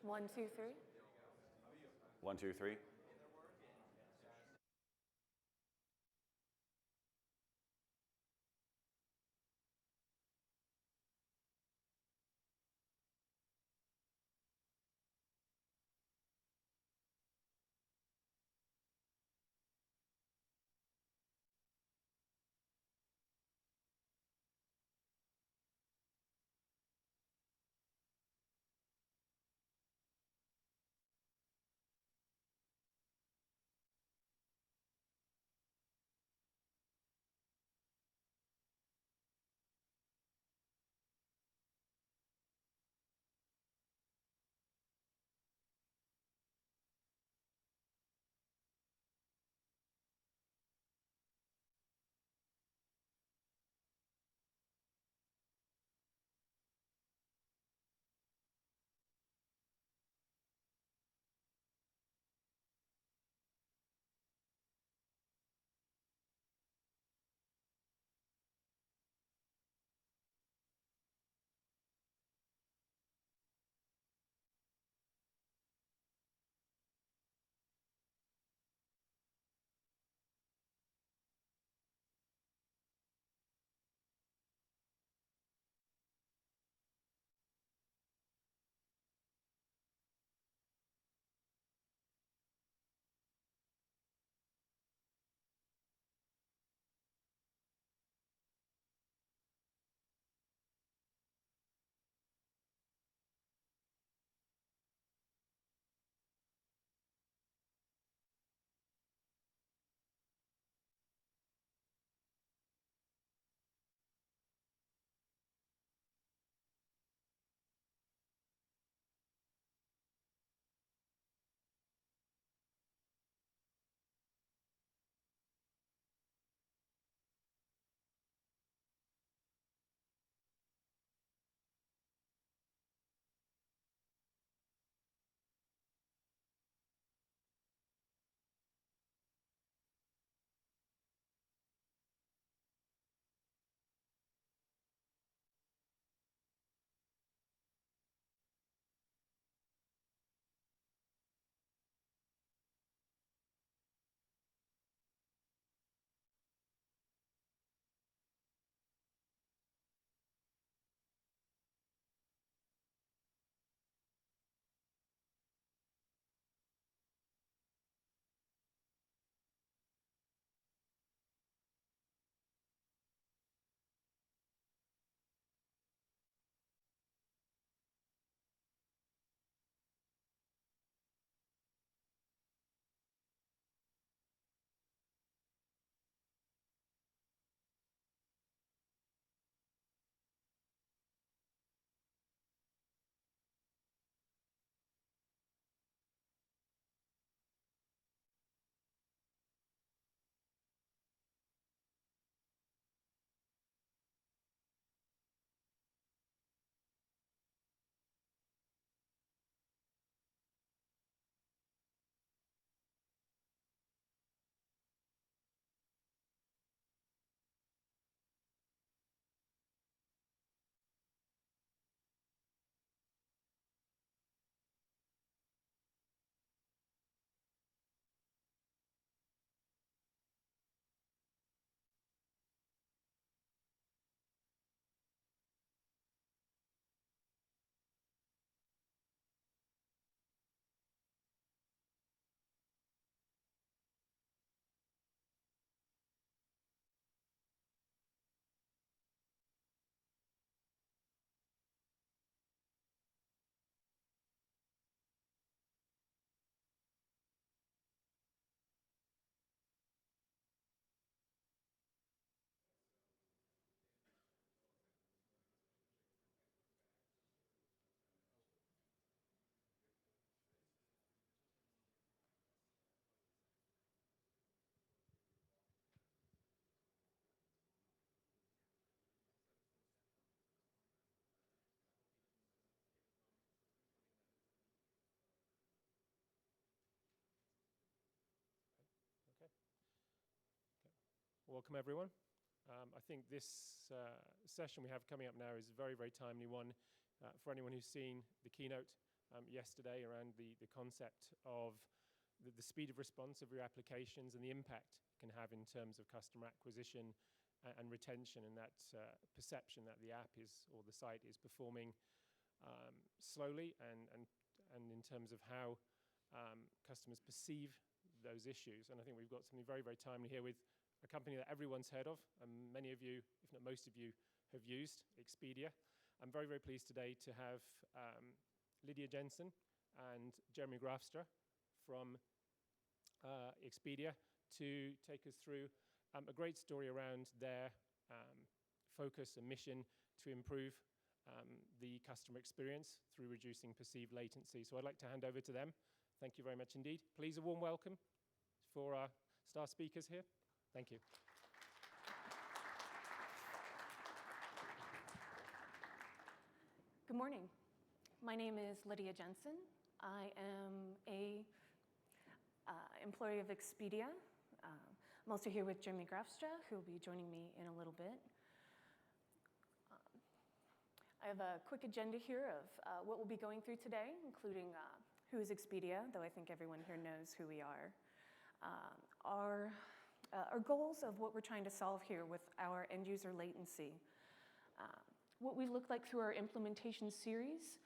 1, 2, 3. 1, 2, 3. Welcome, everyone. I think this session we have coming up now is a very, very timely one for anyone who's seen the keynote yesterday around the concept of the speed of response of your applications and the impact it can have in terms of customer acquisition and retention, and that perception that the app is, or the site is performing slowly, and in terms of how customers perceive those issues. And I think we've got something very, very timely here with a company that everyone's heard of, and many of you, if not most of you, have used, Expedia. I'm very, very pleased today to have Lydia Jensen and Jeremy Grafstra from Expedia to take us through a great story around their focus and mission to improve the customer experience through reducing perceived latency. So I'd like to hand over to them. Thank you very much indeed. Please, a warm welcome for our star speakers here. Thank you. Good morning. My name is Lydia Jensen. I am a employee of Expedia. I'm also here with Jeremy Grafstra, who will be joining me in a little bit. I have a quick agenda here of what we'll be going through today, including who is Expedia, though I think everyone here knows who we are. Our goals of what we're trying to solve here with our end user latency, what we look like through our implementation series,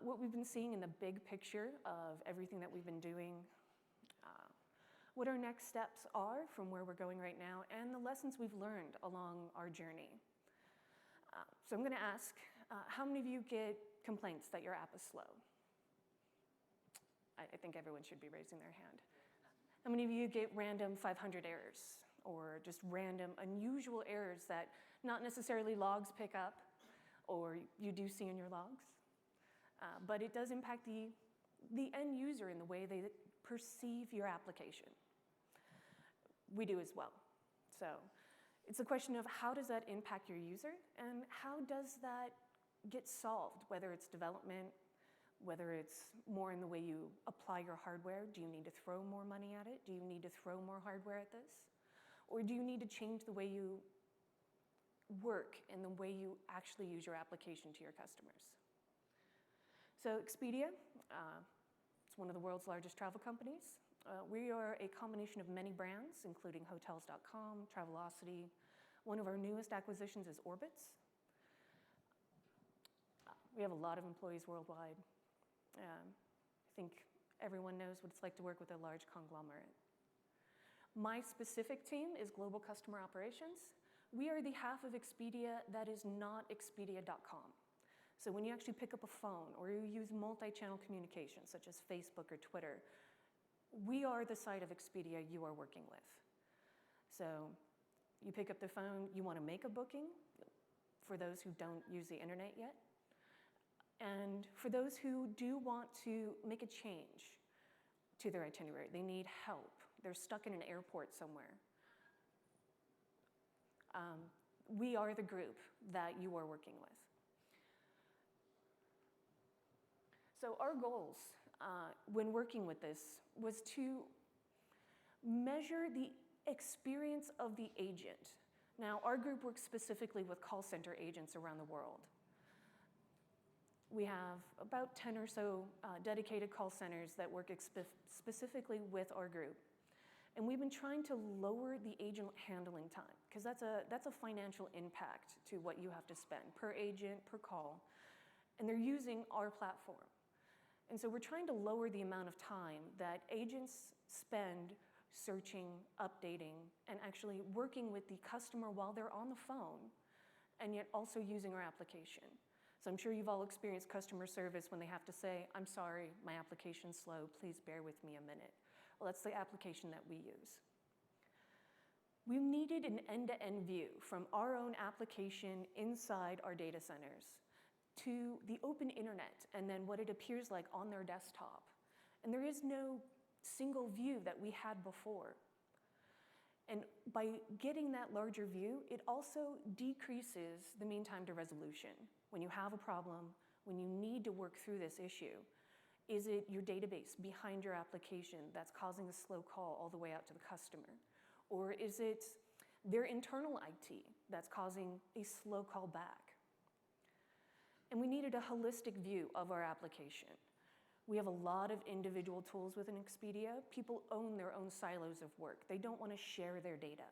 what we've been seeing in the big picture of everything that we've been doing, what our next steps are from where we're going right now, and the lessons we've learned along our journey. So I'm going to ask, how many of you get complaints that your app is slow? I think everyone should be raising their hand. How many of you get random 500 errors, or just random unusual errors that not necessarily logs pick up, or you do see in your logs? But it does impact the end user in the way they perceive your application. We do as well. So it's a question of how does that impact your user, and how does that get solved, whether it's development, whether it's more in the way you apply your hardware. Do you need to throw more money at it? Do you need to throw more hardware at this? Or do you need to change the way you work and the way you actually use your application to your customers? So Expedia, it's one of the world's largest travel companies. We are a combination of many brands, including Hotels.com, Travelocity. One of our newest acquisitions is Orbitz. We have a lot of employees worldwide. I think everyone knows what it's like to work with a large conglomerate. My specific team is Global Customer Operations. We are the half of Expedia that is not Expedia.com. So when you actually pick up a phone or you use multi-channel communication, such as Facebook or Twitter, we are the side of Expedia you are working with. So you pick up the phone, you want to make a booking, for those who don't use the internet yet. And for those who do want to make a change to their itinerary, they need help. They're stuck in an airport somewhere. We are the group that you are working with. So our goals when working with this was to measure the experience of the agent. Now, our group works specifically with call center agents around the world. We have about 10 or so dedicated call centers that work specifically with our group. And we've been trying to lower the agent handling time, because that's a financial impact to what you have to spend per agent, per call. And they're using our platform. And so we're trying to lower the amount of time that agents spend searching, updating, and actually working with the customer while they're on the phone, and yet also using our application. So I'm sure you've all experienced customer service when they have to say, I'm sorry, my application's slow, please bear with me a minute. Well, that's the application that we use. We needed an end-to-end view from our own application inside our data centers to the open internet, and then what it appears like on their desktop. And there is no single view that we had before. And by getting that larger view, it also decreases the mean time to resolution. When you have a problem, when you need to work through this issue, is it your database behind your application that's causing a slow call all the way out to the customer? Or is it their internal IT that's causing a slow call back? And we needed a holistic view of our application. We have a lot of individual tools within Expedia. People own their own silos of work. They don't want to share their data.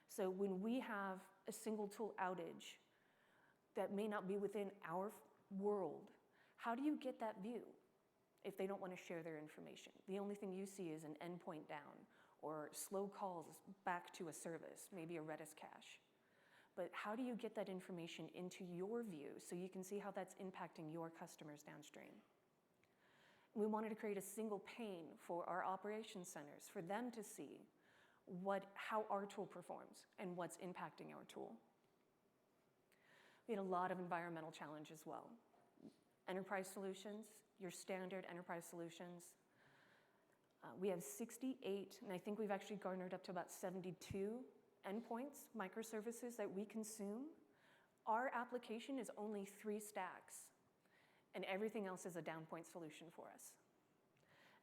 So when we have a single tool outage that may not be within our world, how do you get that view if they don't want to share their information? The only thing you see is an endpoint down or slow calls back to a service, maybe a Redis cache. But how do you get that information into your view so you can see how that's impacting your customers downstream? We wanted to create a single pane for our operations centers for them to see how our tool performs and what's impacting our tool. We had a lot of environmental challenge as well. Enterprise solutions, your standard enterprise solutions. We have 68, and I think we've actually garnered up to about 72 endpoints, microservices that we consume. Our application is only 3 stacks, and everything else is a downpoint solution for us.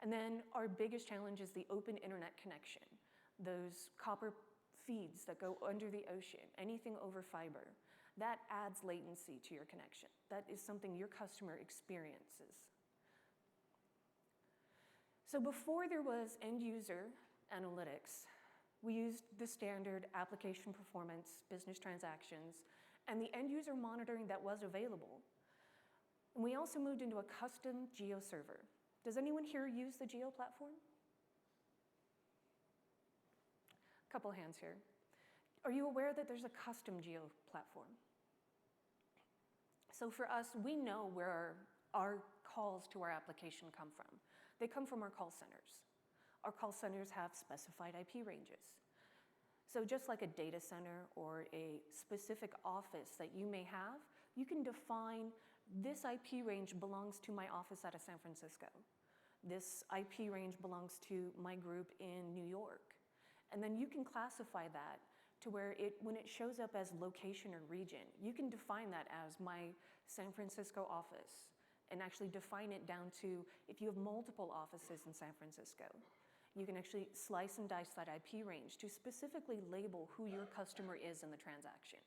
And then our biggest challenge is the open internet connection, those copper feeds that go under the ocean, anything over fiber. That adds latency to your connection. That is something your customer experiences. So before there was end user analytics, we used the standard application performance, business transactions, and the end user monitoring that was available. And we also moved into a custom geo server. Does anyone here use the geo platform? A couple hands here. Are you aware that there's a custom geo platform? So for us, we know where our calls to our application come from. They come from our call centers. Our call centers have specified IP ranges. So just like a data center or a specific office that you may have, you can define this IP range belongs to my office out of San Francisco. This IP range belongs to my group in New York. And then you can classify that to where when it shows up as location or region, you can define that as my San Francisco office and actually define it down to if you have multiple offices in San Francisco. You can actually slice and dice that IP range to specifically label who your customer is in the transaction.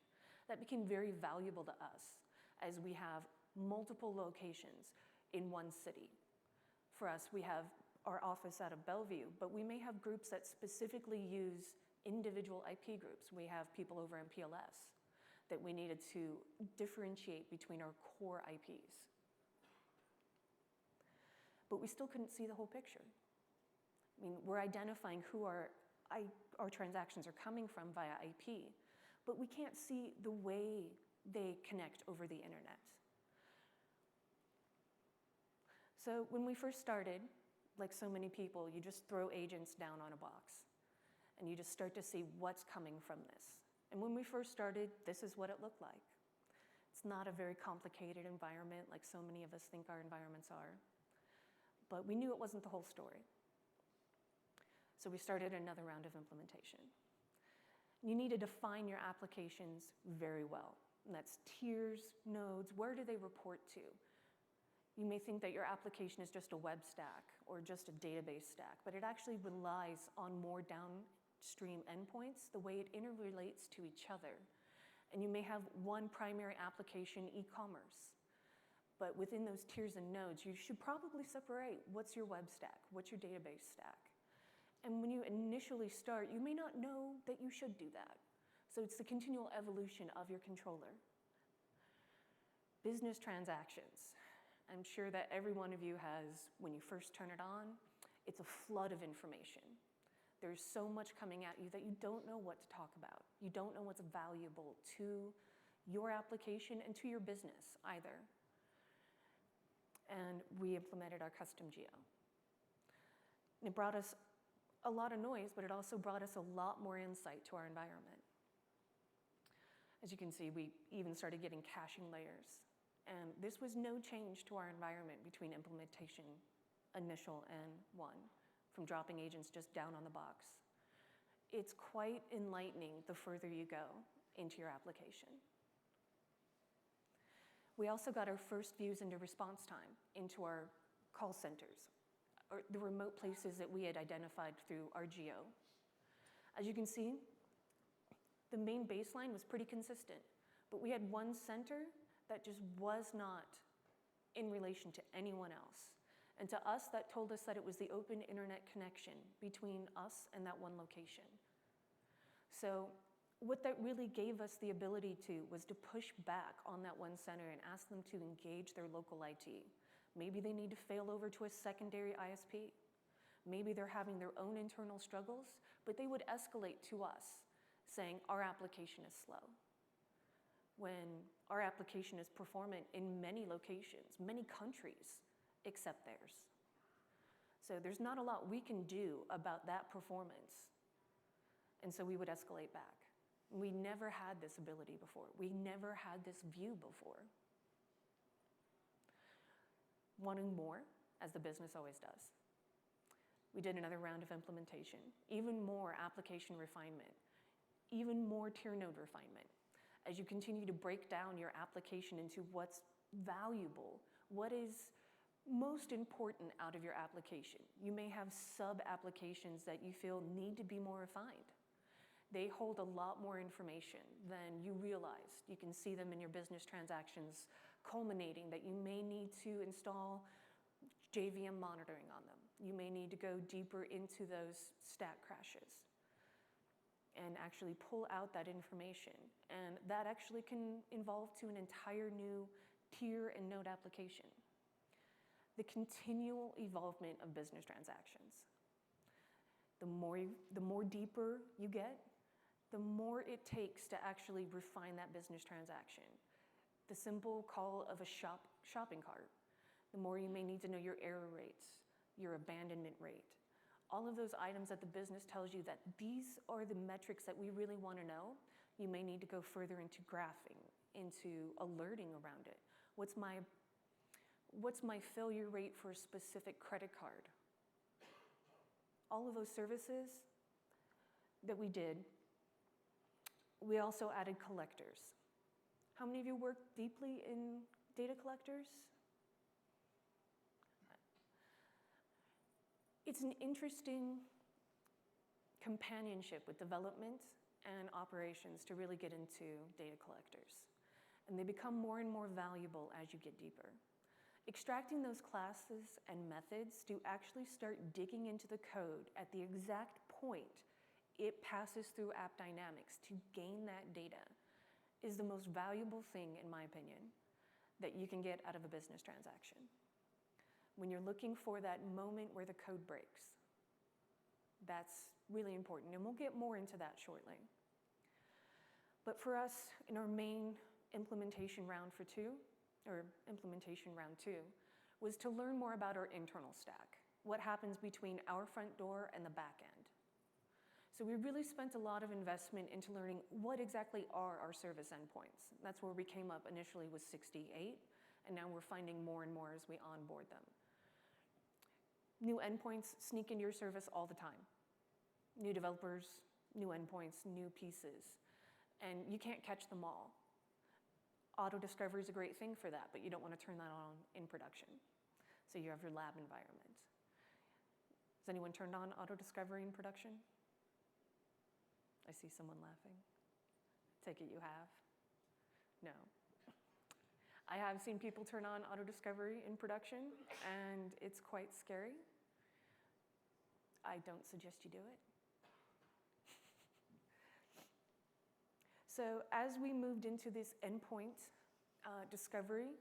That became very valuable to us as we have multiple locations in one city. For us, we have our office out of Bellevue, but we may have groups that specifically use individual IP groups. We have people over in PLS that we needed to differentiate between our core IPs. But we still couldn't see the whole picture. I mean, we're identifying who our transactions are coming from via IP, but we can't see the way they connect over the internet. So when we first started, like so many people, you just throw agents down on a box, and you just start to see what's coming from this. And when we first started, this is what it looked like. It's not a very complicated environment like so many of us think our environments are, but we knew it wasn't the whole story. So we started another round of implementation. You need to define your applications very well. And that's tiers, nodes, where do they report to? You may think that your application is just a web stack or just a database stack, but it actually relies on more downstream endpoints, the way it interrelates to each other. And you may have one primary application, e-commerce. But within those tiers and nodes, you should probably separate what's your web stack, what's your database stack. And when you initially start, you may not know that you should do that. So it's the continual evolution of your controller. Business transactions. I'm sure that every one of you has, when you first turn it on, it's a flood of information. There's so much coming at you that you don't know what to talk about. You don't know what's valuable to your application and to your business either. And we implemented our custom geo. And it brought us a lot of noise, but it also brought us a lot more insight to our environment. As you can see, we even started getting caching layers. And this was no change to our environment between implementation initial and one, from dropping agents just down on the box. It's quite enlightening the further you go into your application. We also got our first views into response time into our call centers, or the remote places that we had identified through our geo. As you can see, the main baseline was pretty consistent, but we had one center that just was not in relation to anyone else. And to us, that told us that it was the open internet connection between us and that one location. So what that really gave us the ability to was to push back on that one center and ask them to engage their local IT. Maybe they need to fail over to a secondary ISP. Maybe they're having their own internal struggles, but they would escalate to us saying our application is slow. When our application is performant in many locations, many countries, except theirs. So there's not a lot we can do about that performance. And so we would escalate back. We never had this ability before. We never had this view before. Wanting more, as the business always does. We did another round of implementation, even more application refinement, even more tier node refinement. As you continue to break down your application into what's valuable, what is most important out of your application. You may have sub-applications that you feel need to be more refined. They hold a lot more information than you realized. You can see them in your business transactions culminating that you may need to install JVM monitoring on them. You may need to go deeper into those stat crashes and actually pull out that information. And that actually can evolve to an entire new tier and node application. The continual evolvement of business transactions. The more deeper you get, the more it takes to actually refine that business transaction. The simple call of a shopping cart. The more you may need to know your error rates, your abandonment rate. All of those items that the business tells you that these are the metrics that we really want to know, you may need to go further into graphing, into alerting around it. What's my failure rate for a specific credit card? All of those services that we did, we also added collectors. How many of you work deeply in data collectors? It's an interesting companionship with development and operations to really get into data collectors. And they become more and more valuable as you get deeper. Extracting those classes and methods to actually start digging into the code at the exact point it passes through AppDynamics to gain that data is the most valuable thing, in my opinion, that you can get out of a business transaction. When you're looking for that moment where the code breaks, that's really important, and we'll get more into that shortly. But for us, in our main implementation round two, was to learn more about our internal stack, what happens between our front door and the back end. So we really spent a lot of investment into learning what exactly are our service endpoints. That's where we came up initially with 68, and now we're finding more and more as we onboard them. New endpoints sneak into your service all the time. New developers, new endpoints, new pieces, and you can't catch them all. Auto-discovery is a great thing for that, but you don't want to turn that on in production. So you have your lab environment. Has anyone turned on auto-discovery in production? I see someone laughing. Take it you have? No. I have seen people turn on auto-discovery in production, and it's quite scary. I don't suggest you do it. So as we moved into this endpoint discovery,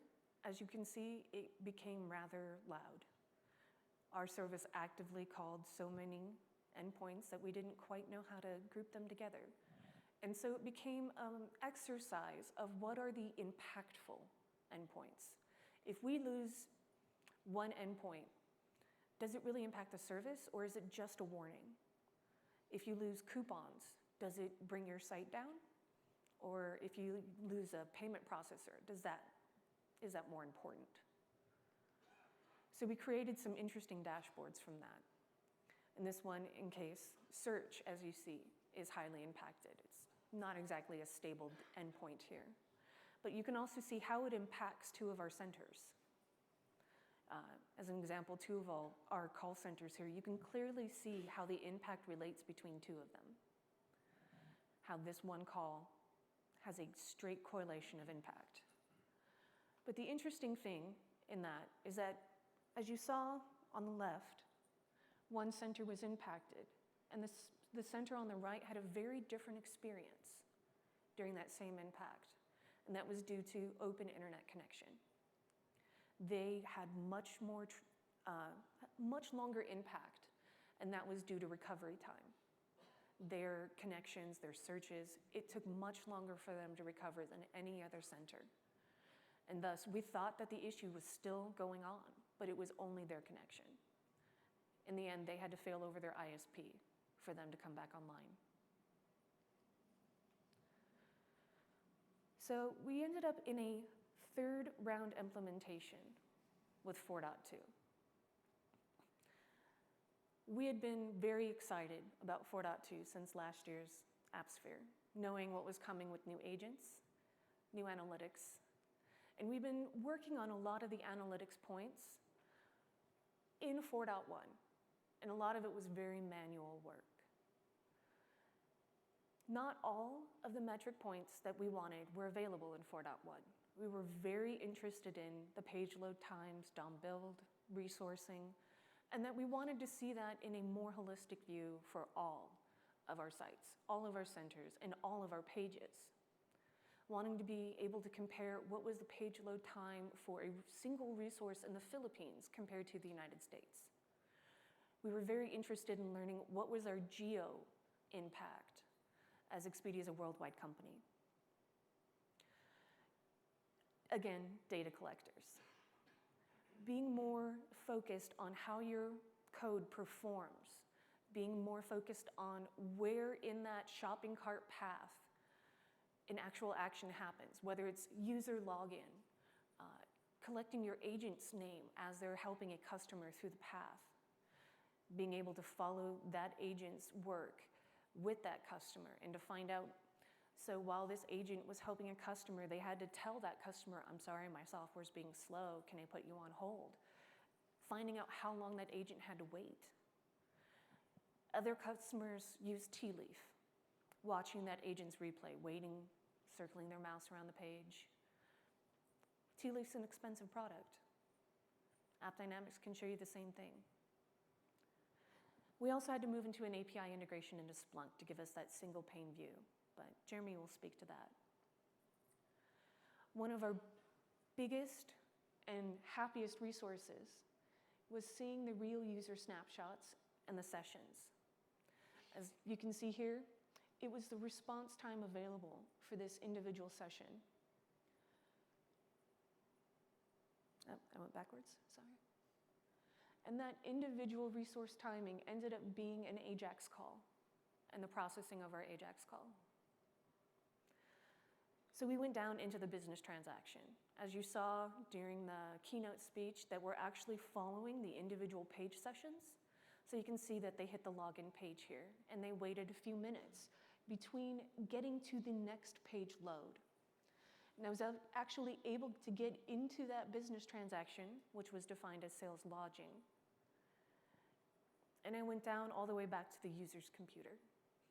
as you can see, it became rather loud. Our service actively called so many endpoints that we didn't quite know how to group them together. And so it became an exercise of what are the impactful endpoints. If we lose one endpoint, does it really impact the service, or is it just a warning? If you lose coupons, does it bring your site down? Or if you lose a payment processor, is that more important? So we created some interesting dashboards from that. And this one, in case search, as you see, is highly impacted. It's not exactly a stable endpoint here. But you can also see how it impacts two of our centers. As an example, two of our call centers here, you can clearly see how the impact relates between two of them. How this one call has a straight correlation of impact. But the interesting thing in that is that As you saw on the left, one center was impacted, and the center on the right had a very different experience during that same impact, and that was due to open internet connection. They had much longer impact, and that was due to recovery time. Their connections, their searches, it took much longer for them to recover than any other center. And thus, we thought that the issue was still going on, but it was only their connection. In the end, they had to fail over their ISP for them to come back online. So we ended up in a third round implementation with 4.2. We had been very excited about 4.2 since last year's AppSphere, knowing what was coming with new agents, new analytics, and we've been working on a lot of the analytics points in 4.1, and a lot of it was very manual work. Not all of the metric points that we wanted were available in 4.1. We were very interested in the page load times, DOM build, resourcing, and that we wanted to see that in a more holistic view for all of our sites, all of our centers, and all of our pages. Wanting to be able to compare what was the page load time for a single resource in the Philippines compared to the United States. We were very interested in learning what was our geo impact, as Expedia is a worldwide company. Again, data collectors. Being more focused on how your code performs, being more focused on where in that shopping cart path an actual action happens, whether it's user login, collecting your agent's name as they're helping a customer through the path, being able to follow that agent's work with that customer and to find out, so while this agent was helping a customer, they had to tell that customer, I'm sorry, my software's being slow, can I put you on hold? Finding out how long that agent had to wait. Other customers use tea leaf, watching that agent's replay, waiting, circling their mouse around the page. Tea leaf's an expensive product. AppDynamics can show you the same thing. We also had to move into an API integration into Splunk to give us that single pane view, but Jeremy will speak to that. One of our biggest and happiest resources was seeing the real user snapshots and the sessions. As you can see here, it was the response time available for this individual session. Oh, I went backwards, sorry. And that individual resource timing ended up being an AJAX call and the processing of our AJAX call. So we went down into the business transaction. As you saw during the keynote speech, that we're actually following the individual page sessions. So you can see that they hit the login page here, and they waited a few minutes between getting to the next page load. And I was actually able to get into that business transaction, which was defined as sales lodging. And I went down all the way back to the user's computer.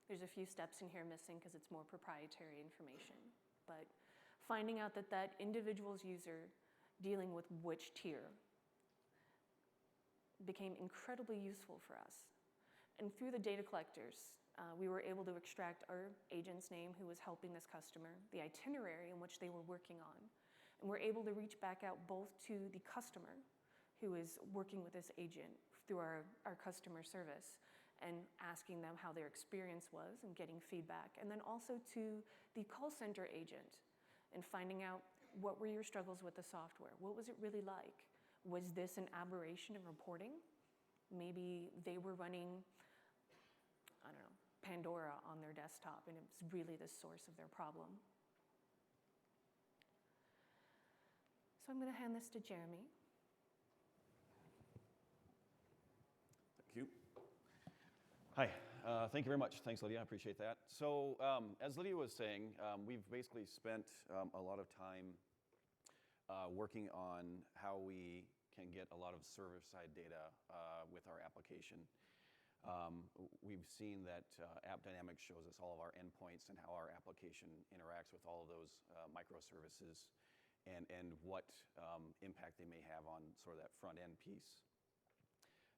There's a few steps in here missing because it's more proprietary information. But finding out that that individual's user dealing with which tier became incredibly useful for us. And through the data collectors, we were able to extract our agent's name who was helping this customer, the itinerary in which they were working on, and we're able to reach back out both to the customer who is working with this agent through our customer service and asking them how their experience was and getting feedback, and then also to the call center agent and finding out what were your struggles with the software? What was it really like? Was this an aberration in reporting? Maybe they were running, I don't know, Pandora on their desktop and it was really the source of their problem. So I'm going to hand this to Jeremy. Thank you. Hi, thank you very much. Thanks, Lydia, I appreciate that. So as Lydia was saying, we've basically spent a lot of time working on how we can get a lot of server-side data with our application. We've seen that AppDynamics shows us all of our endpoints and how our application interacts with all of those microservices. and what impact they may have on sort of that front end piece.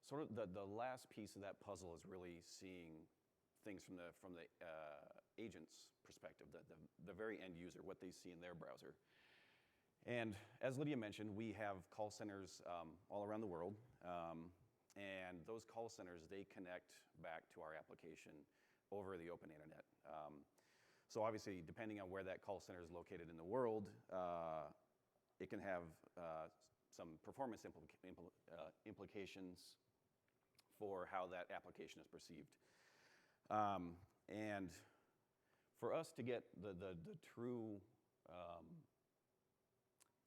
Sort of the last piece of that puzzle is really seeing things from the agent's perspective, the very end user, what they see in their browser. And as Lydia mentioned, we have call centers all around the world, and those call centers, they connect back to our application over the open internet. So obviously, depending on where that call center is located in the world, it can have some performance implications for how that application is perceived. And for us to get the true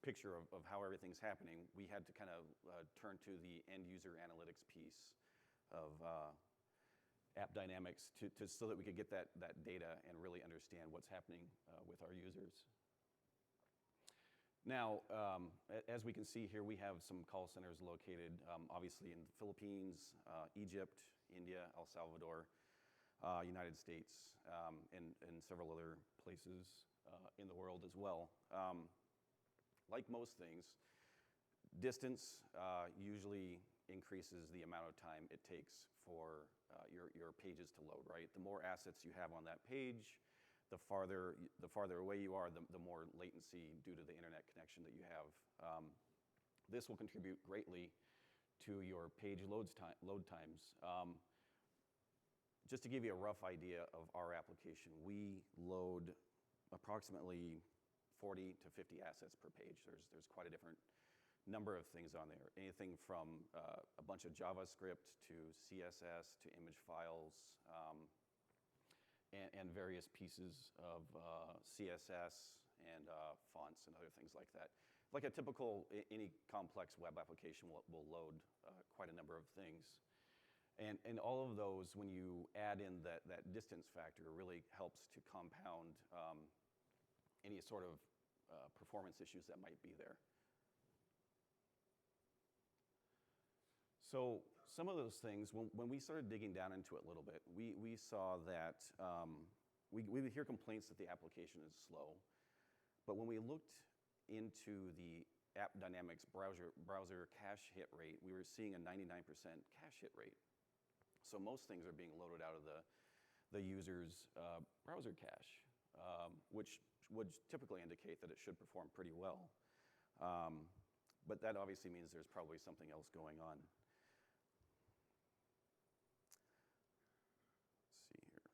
picture of how everything's happening, we had to kind of turn to the end user analytics piece of AppDynamics so that we could get that data and really understand what's happening with our users. Now, as we can see here, we have some call centers located obviously in the Philippines, Egypt, India, El Salvador, United States, and several other places in the world as well. Like most things, distance usually increases the amount of time it takes for your pages to load, right? The more assets you have on that page, the farther away you are, the more latency due to the internet connection that you have. This will contribute greatly to your page load times. Just to give you a rough idea of our application, we load approximately 40 to 50 assets per page. There's quite a different number of things on there. Anything from a bunch of JavaScript to CSS to image files and various pieces of CSS and fonts and other things like that. Like a typical, any complex web application will load quite a number of things. And all of those, when you add in that distance factor, really helps to compound any sort of performance issues that might be there. So some of those things, when we started digging down into it a little bit, we saw that we would hear complaints that the application is slow. But when we looked into the AppDynamics browser cache hit rate, we were seeing a 99% cache hit rate. So most things are being loaded out of the user's browser cache, which would typically indicate that it should perform pretty well. But that obviously means there's probably something else going on. Let's see here.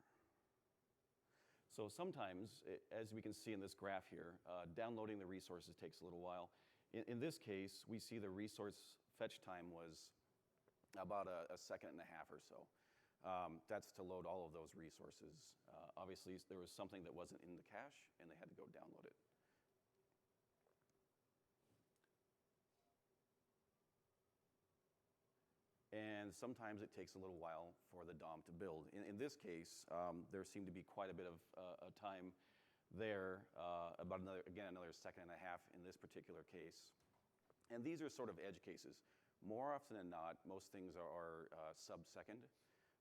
So sometimes, as we can see in this graph here, downloading the resources takes a little while. In this case, we see the resource fetch time was about a second and a half or so. That's to load all of those resources. Obviously, there was something that wasn't in the cache, and they had to go download it. And sometimes it takes a little while for the DOM to build. In this case, there seemed to be quite a bit of a time there, about another second and a half in this particular case. And these are sort of edge cases. More often than not, most things are sub-second.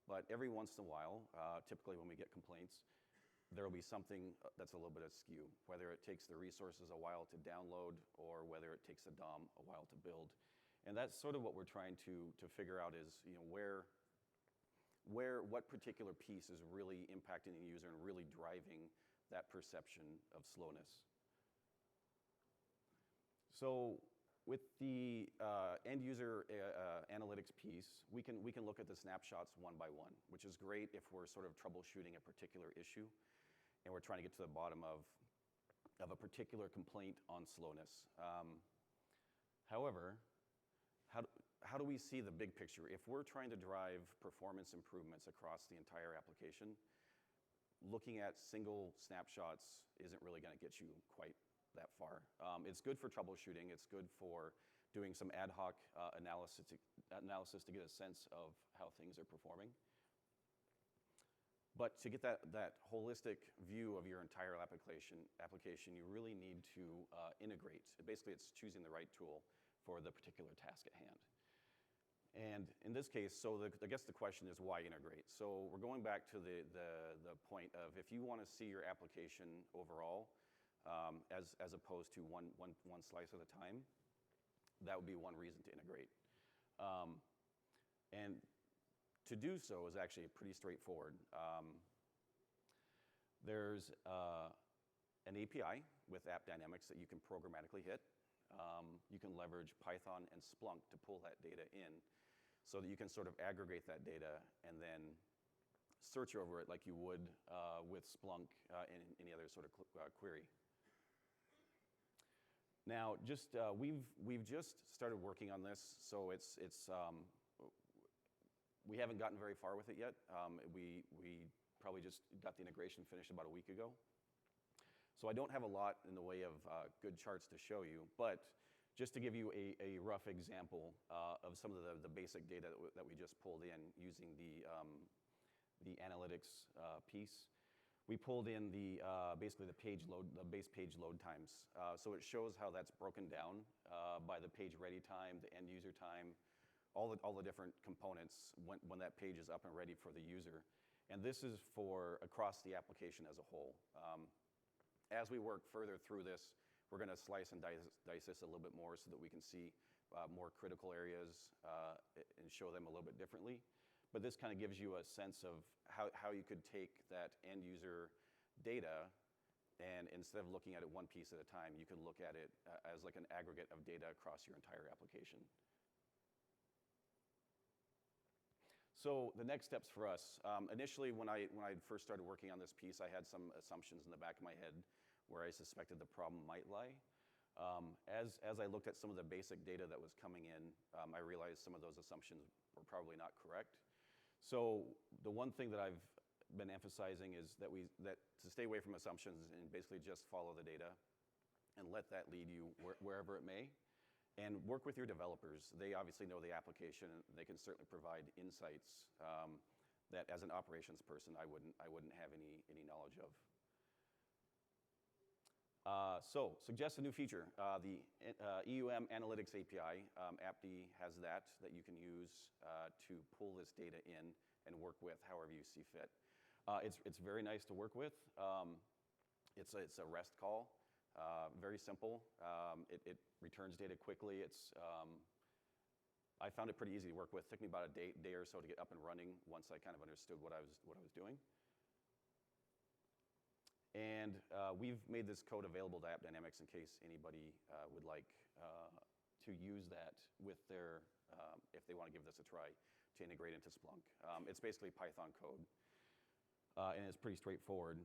But every once in a while, typically when we get complaints, there will be something that's a little bit askew, whether it takes the resources a while to download or whether it takes the DOM a while to build. And that's sort of what we're trying to figure out is, what particular piece is really impacting the user and really driving that perception of slowness. So with the end user analytics piece, we can look at the snapshots one by one, which is great if we're sort of troubleshooting a particular issue and we're trying to get to the bottom of a particular complaint on slowness. However, how do we see the big picture? If we're trying to drive performance improvements across the entire application, looking at single snapshots isn't really going to get you quite that far. It's good for troubleshooting. It's good for doing some ad hoc analysis to get a sense of how things are performing. But to get that holistic view of your entire application, you really need to integrate. Basically, it's choosing the right tool for the particular task at hand. And in this case, I guess the question is why integrate? So we're going back to the point of if you want to see your application overall as opposed to one slice at a time. That would be one reason to integrate. And to do so is actually pretty straightforward. There's an API with AppDynamics that you can programmatically hit. You can leverage Python and Splunk to pull that data in so that you can sort of aggregate that data and then search over it like you would with Splunk in any other sort of query. Now, we've just started working on this, so we haven't gotten very far with it yet. We probably just got the integration finished about a week ago. So I don't have a lot in the way of good charts to show you, but just to give you a rough example of some of the basic data that we just pulled in using the analytics piece. We pulled in basically the base page load times. So it shows how that's broken down by the page ready time, the end user time, all the different components when that page is up and ready for the user. And this is for across the application as a whole. As we work further through this, we're going to slice and dice this a little bit more so that we can see more critical areas and show them a little bit differently. But this kind of gives you a sense of how you could take that end user data, and instead of looking at it one piece at a time, you can look at it as like an aggregate of data across your entire application. So the next steps for us, initially when I first started working on this piece, I had some assumptions in the back of my head where I suspected the problem might lie. As I looked at some of the basic data that was coming in, I realized some of those assumptions were probably not correct. So the one thing that I've been emphasizing is that to stay away from assumptions and basically just follow the data and let that lead you wherever it may. And work with your developers. They obviously know the application. They can certainly provide insights that, as an operations person, I wouldn't have any knowledge of. So, suggest a new feature. The EUM Analytics API, AppD has that you can use to pull this data in and work with however you see fit. It's very nice to work with. It's a REST call. Very simple. It returns data quickly. I found it pretty easy to work with. It took me about a day or so to get up and running once I kind of understood what I was doing. And we've made this code available to AppDynamics in case anybody would like to use that with their, if they want to give this a try, to integrate into Splunk. It's basically Python code, and it's pretty straightforward.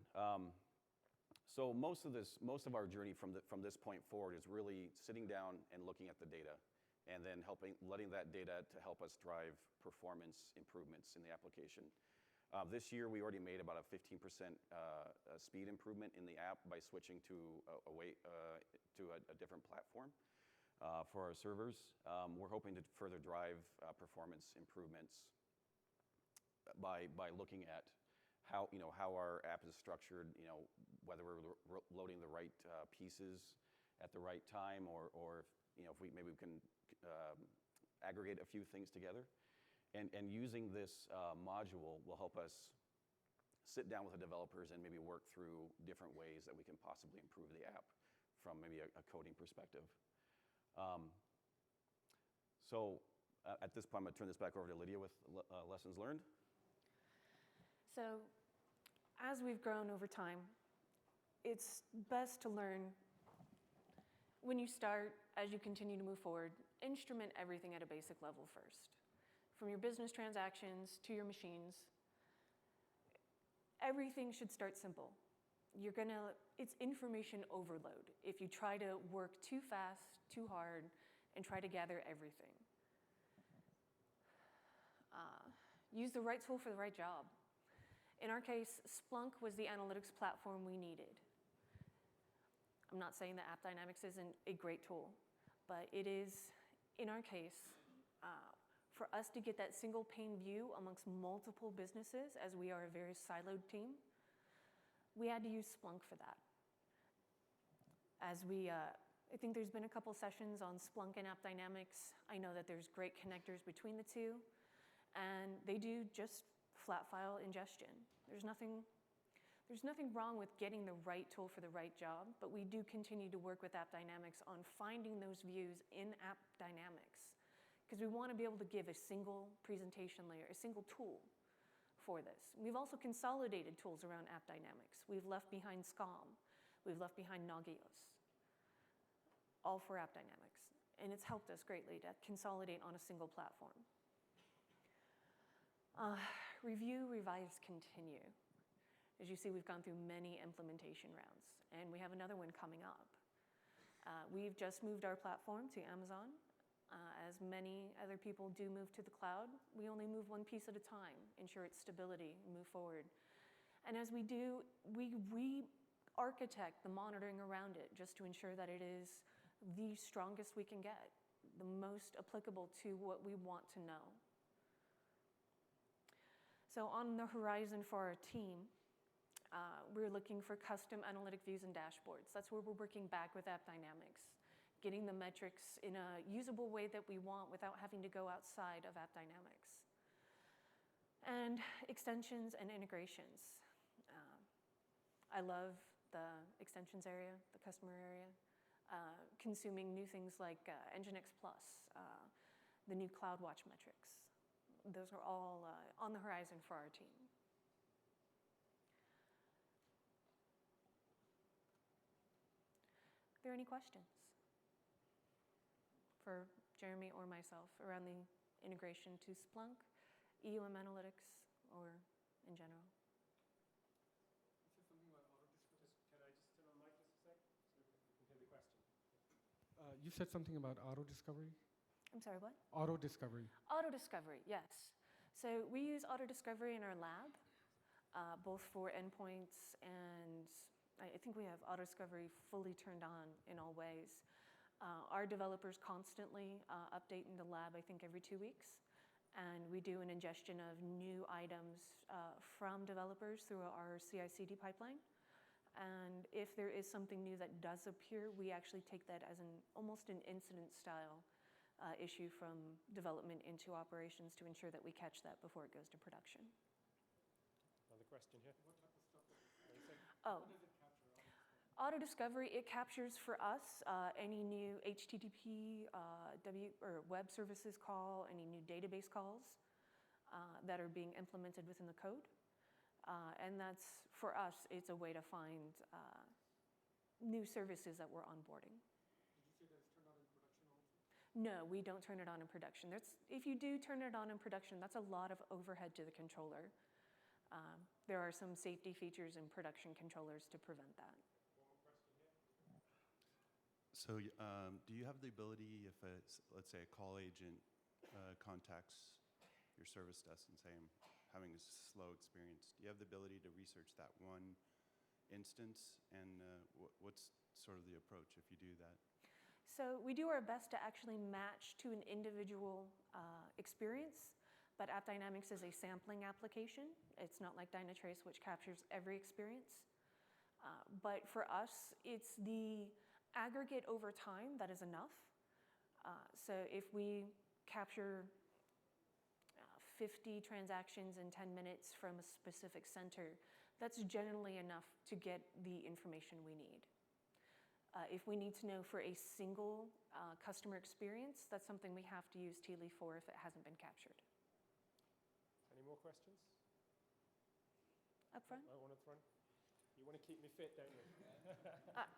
So most of our journey from this point forward is really sitting down and looking at the data, and then letting that data to help us drive performance improvements in the application. This year, we already made about a 15% speed improvement in the app by switching to a different platform for our servers. We're hoping to further drive performance improvements by looking at how our app is structured, whether we're loading the right pieces at the right time, or if we can aggregate a few things together. And using this module will help us sit down with the developers and maybe work through different ways that we can possibly improve the app from maybe a coding perspective. So at this point, I'm going to turn this back over to Lydia with lessons learned. So as we've grown over time, it's best to learn when you start, as you continue to move forward, instrument everything at a basic level first. From your business transactions to your machines, everything should start simple. It's information overload if you try to work too fast, too hard, and try to gather everything. Use the right tool for the right job. In our case, Splunk was the analytics platform we needed. I'm not saying that AppDynamics isn't a great tool, but it is, in our case, for us to get that single pane view amongst multiple businesses, as we are a very siloed team, we had to use Splunk for that. I think there's been a couple sessions on Splunk and AppDynamics. I know that there's great connectors between the two, and they do just flat file ingestion. There's nothing There's nothing wrong with getting the right tool for the right job, but we do continue to work with AppDynamics on finding those views in AppDynamics, because we want to be able to give a single presentation layer, a single tool for this. We've also consolidated tools around AppDynamics. We've left behind SCOM. We've left behind Nagios, all for AppDynamics. And it's helped us greatly to consolidate on a single platform. Review, revise, continue. As you see, we've gone through many implementation rounds, and we have another one coming up. We've just moved our platform to Amazon. As many other people do move to the cloud, we only move one piece at a time, ensure its stability, and move forward. And as we do, we re-architect the monitoring around it just to ensure that it is the strongest we can get, the most applicable to what we want to know. So on the horizon for our team, we're looking for custom analytic views and dashboards. That's where we're working back with AppDynamics, getting the metrics in a usable way that we want without having to go outside of AppDynamics. And extensions and integrations. I love the extensions area, the customer area, consuming new things like Nginx Plus, the new CloudWatch metrics. Those are all on the horizon for our team. Are there any questions for Jeremy or myself around the integration to Splunk, EUM Analytics, or in general? Can I just turn on mic just a sec so we can hear the question? You said something about auto discovery? I'm sorry, what? Auto discovery. Auto discovery, yes. So we use auto discovery in our lab, both for endpoints, and I think we have auto discovery fully turned on in all ways. Our developers constantly update in the lab, I think every 2 weeks, and we do an ingestion of new items from developers through our CI/CD pipeline. And if there is something new that does appear, we actually take that as almost an incident style issue from development into operations to ensure that we catch that before it goes to production. Another question here. What type of stuff does it Oh, What does it capture? auto discovery, it captures for us any new HTTP or web services call, any new database calls that are being implemented within the code. And that's, for us, it's a way to find new services that we're onboarding. Did you say that it's turned on in production also? No, we don't turn it on in production. If you do turn it on in production, that's a lot of overhead to the controller. There are some safety features in production controllers to prevent that. One more question here. So do you have the ability, if let's say a call agent contacts your service desk and say, I'm having a slow experience, do you have the ability to research that one instance? And what's sort of the approach if you do that? So we do our best to actually match to an individual experience, but AppDynamics is a sampling application. It's not like Dynatrace, which captures every experience. But for us, it's the aggregate over time that is enough. So if we capture 50 transactions in 10 minutes from a specific center, that's generally enough to get the information we need. If we need to know for a single customer experience, that's something we have to use TLE for if it hasn't been captured. Any more questions? Up front? One up front. You want to keep me fit, don't you?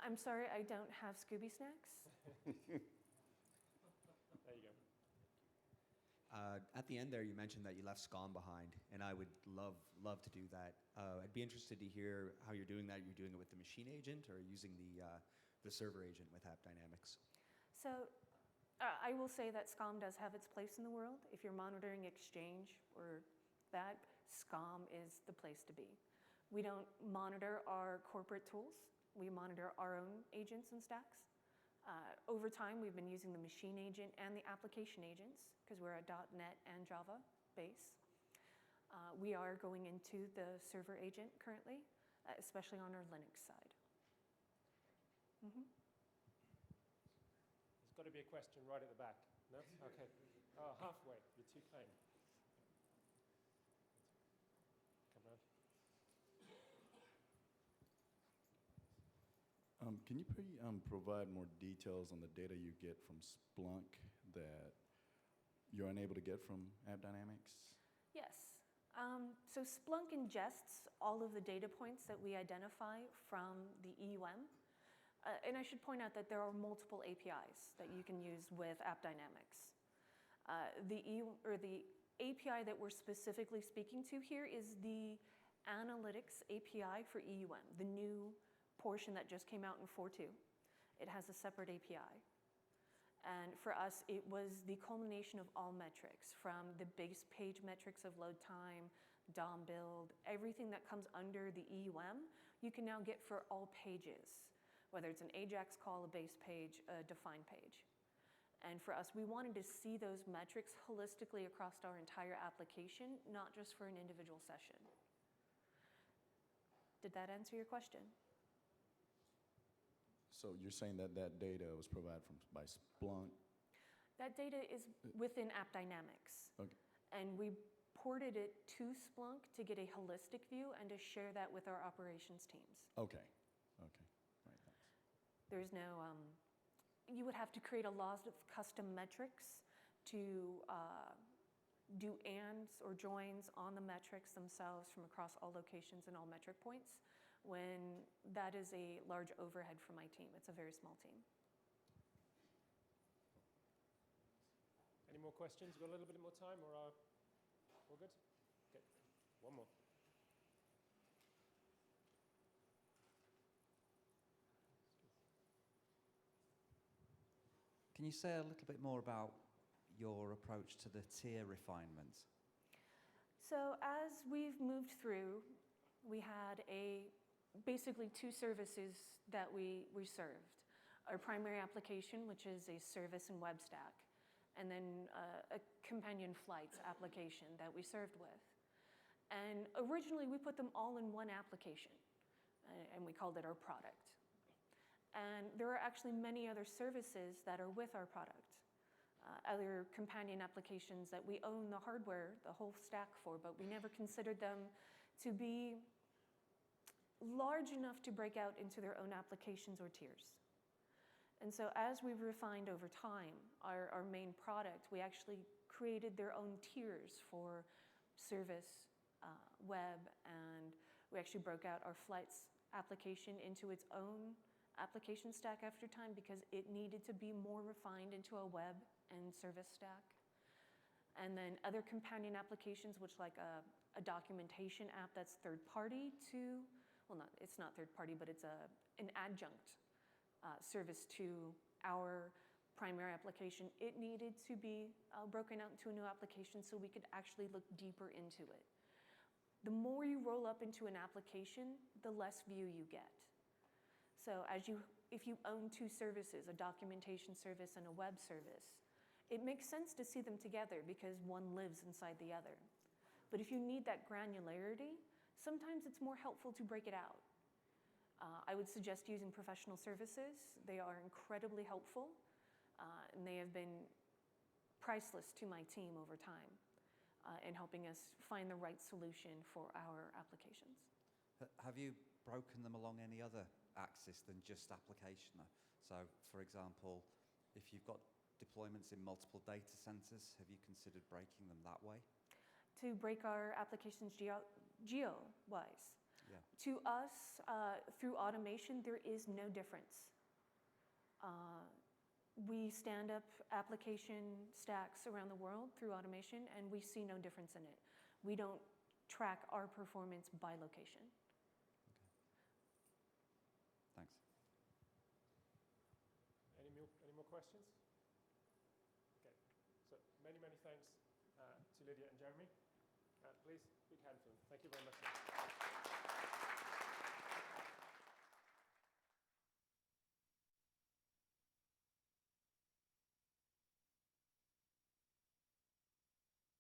I'm sorry, I don't have Scooby snacks. There you go. At the end there, you mentioned that you left SCOM behind, and I would love to do that. I'd be interested to hear how you're doing that. You're doing it with the machine agent or using the server agent with AppDynamics? So I will say that SCOM does have its place in the world. If you're monitoring Exchange or that, SCOM is the place to be. We don't monitor our corporate tools. We monitor our own agents and stacks. Over time, we've been using the machine agent and the application agents because we're a .NET and Java base. We are going into the server agent currently, especially on our Linux side. Mm-hmm. There's got to be a question right at the back. No? Okay. Oh, halfway. You're too kind. Come round. Can you provide more details on the data you get from Splunk that you're unable to get from AppDynamics? Yes. So Splunk ingests all of the data points that we identify from the EUM. And I should point out that there are multiple APIs that you can use with AppDynamics. The API that we're specifically speaking to here is the Analytics API for EUM, the new portion that just came out in 4.2. It has a separate API. And for us, it was the culmination of all metrics, from the base page metrics of load time, DOM build, everything that comes under the EUM, you can now get for all pages, whether it's an AJAX call, a base page, a define page. And for us, we wanted to see those metrics holistically across our entire application, not just for an individual session. Did that answer your question? So you're saying that that data was provided by Splunk? That data is within AppDynamics. Okay. And we ported it to Splunk to get a holistic view and to share that with our operations teams. Okay. Okay. Right. Thanks. There's no, you would have to create a lot of custom metrics to do ands or joins on the metrics themselves from across all locations and all metric points, when that is a large overhead for my team. It's a very small team. Any more questions? We've got a little bit more time, or all good? Okay, one more. Can you say a little bit more about your approach to the tier refinement? So as we've moved through, we had basically two services that we served. Our primary application, which is a service and web stack, and then a companion flights application that we served with. And originally, we put them all in one application, and we called it our product. And there are actually many other services that are with our product, other companion applications that we own the hardware, the whole stack for, but we never considered them to be large enough to break out into their own applications or tiers. And so as we've refined over time our main product, we actually created their own tiers for service, web, and we actually broke out our flights application into its own application stack after time because it needed to be more refined into a web and service stack. And then other companion applications, which like a documentation app that's third party to, well, it's not third party, but it's an adjunct service to our primary application. It needed to be broken out into a new application so we could actually look deeper into it. The more you roll up into an application, the less view you get. So if you own two services, a documentation service and a web service, it makes sense to see them together because one lives inside the other. But if you need that granularity, sometimes it's more helpful to break it out. I would suggest using professional services. They are incredibly helpful, and they have been priceless to my team over time in helping us find the right solution for our applications. Have you broken them along any other axis than just application? So, for example, if you've got deployments in multiple data centers, have you considered breaking them that way? To break our applications geo-wise? Yeah. To us, through automation, there is no difference. We stand up application stacks around the world through automation, and we see no difference in it. We don't track our performance by location. Thanks. Any more questions? Okay, so many thanks to Lydia and Jeremy. Please, big hand for them. Thank you very much.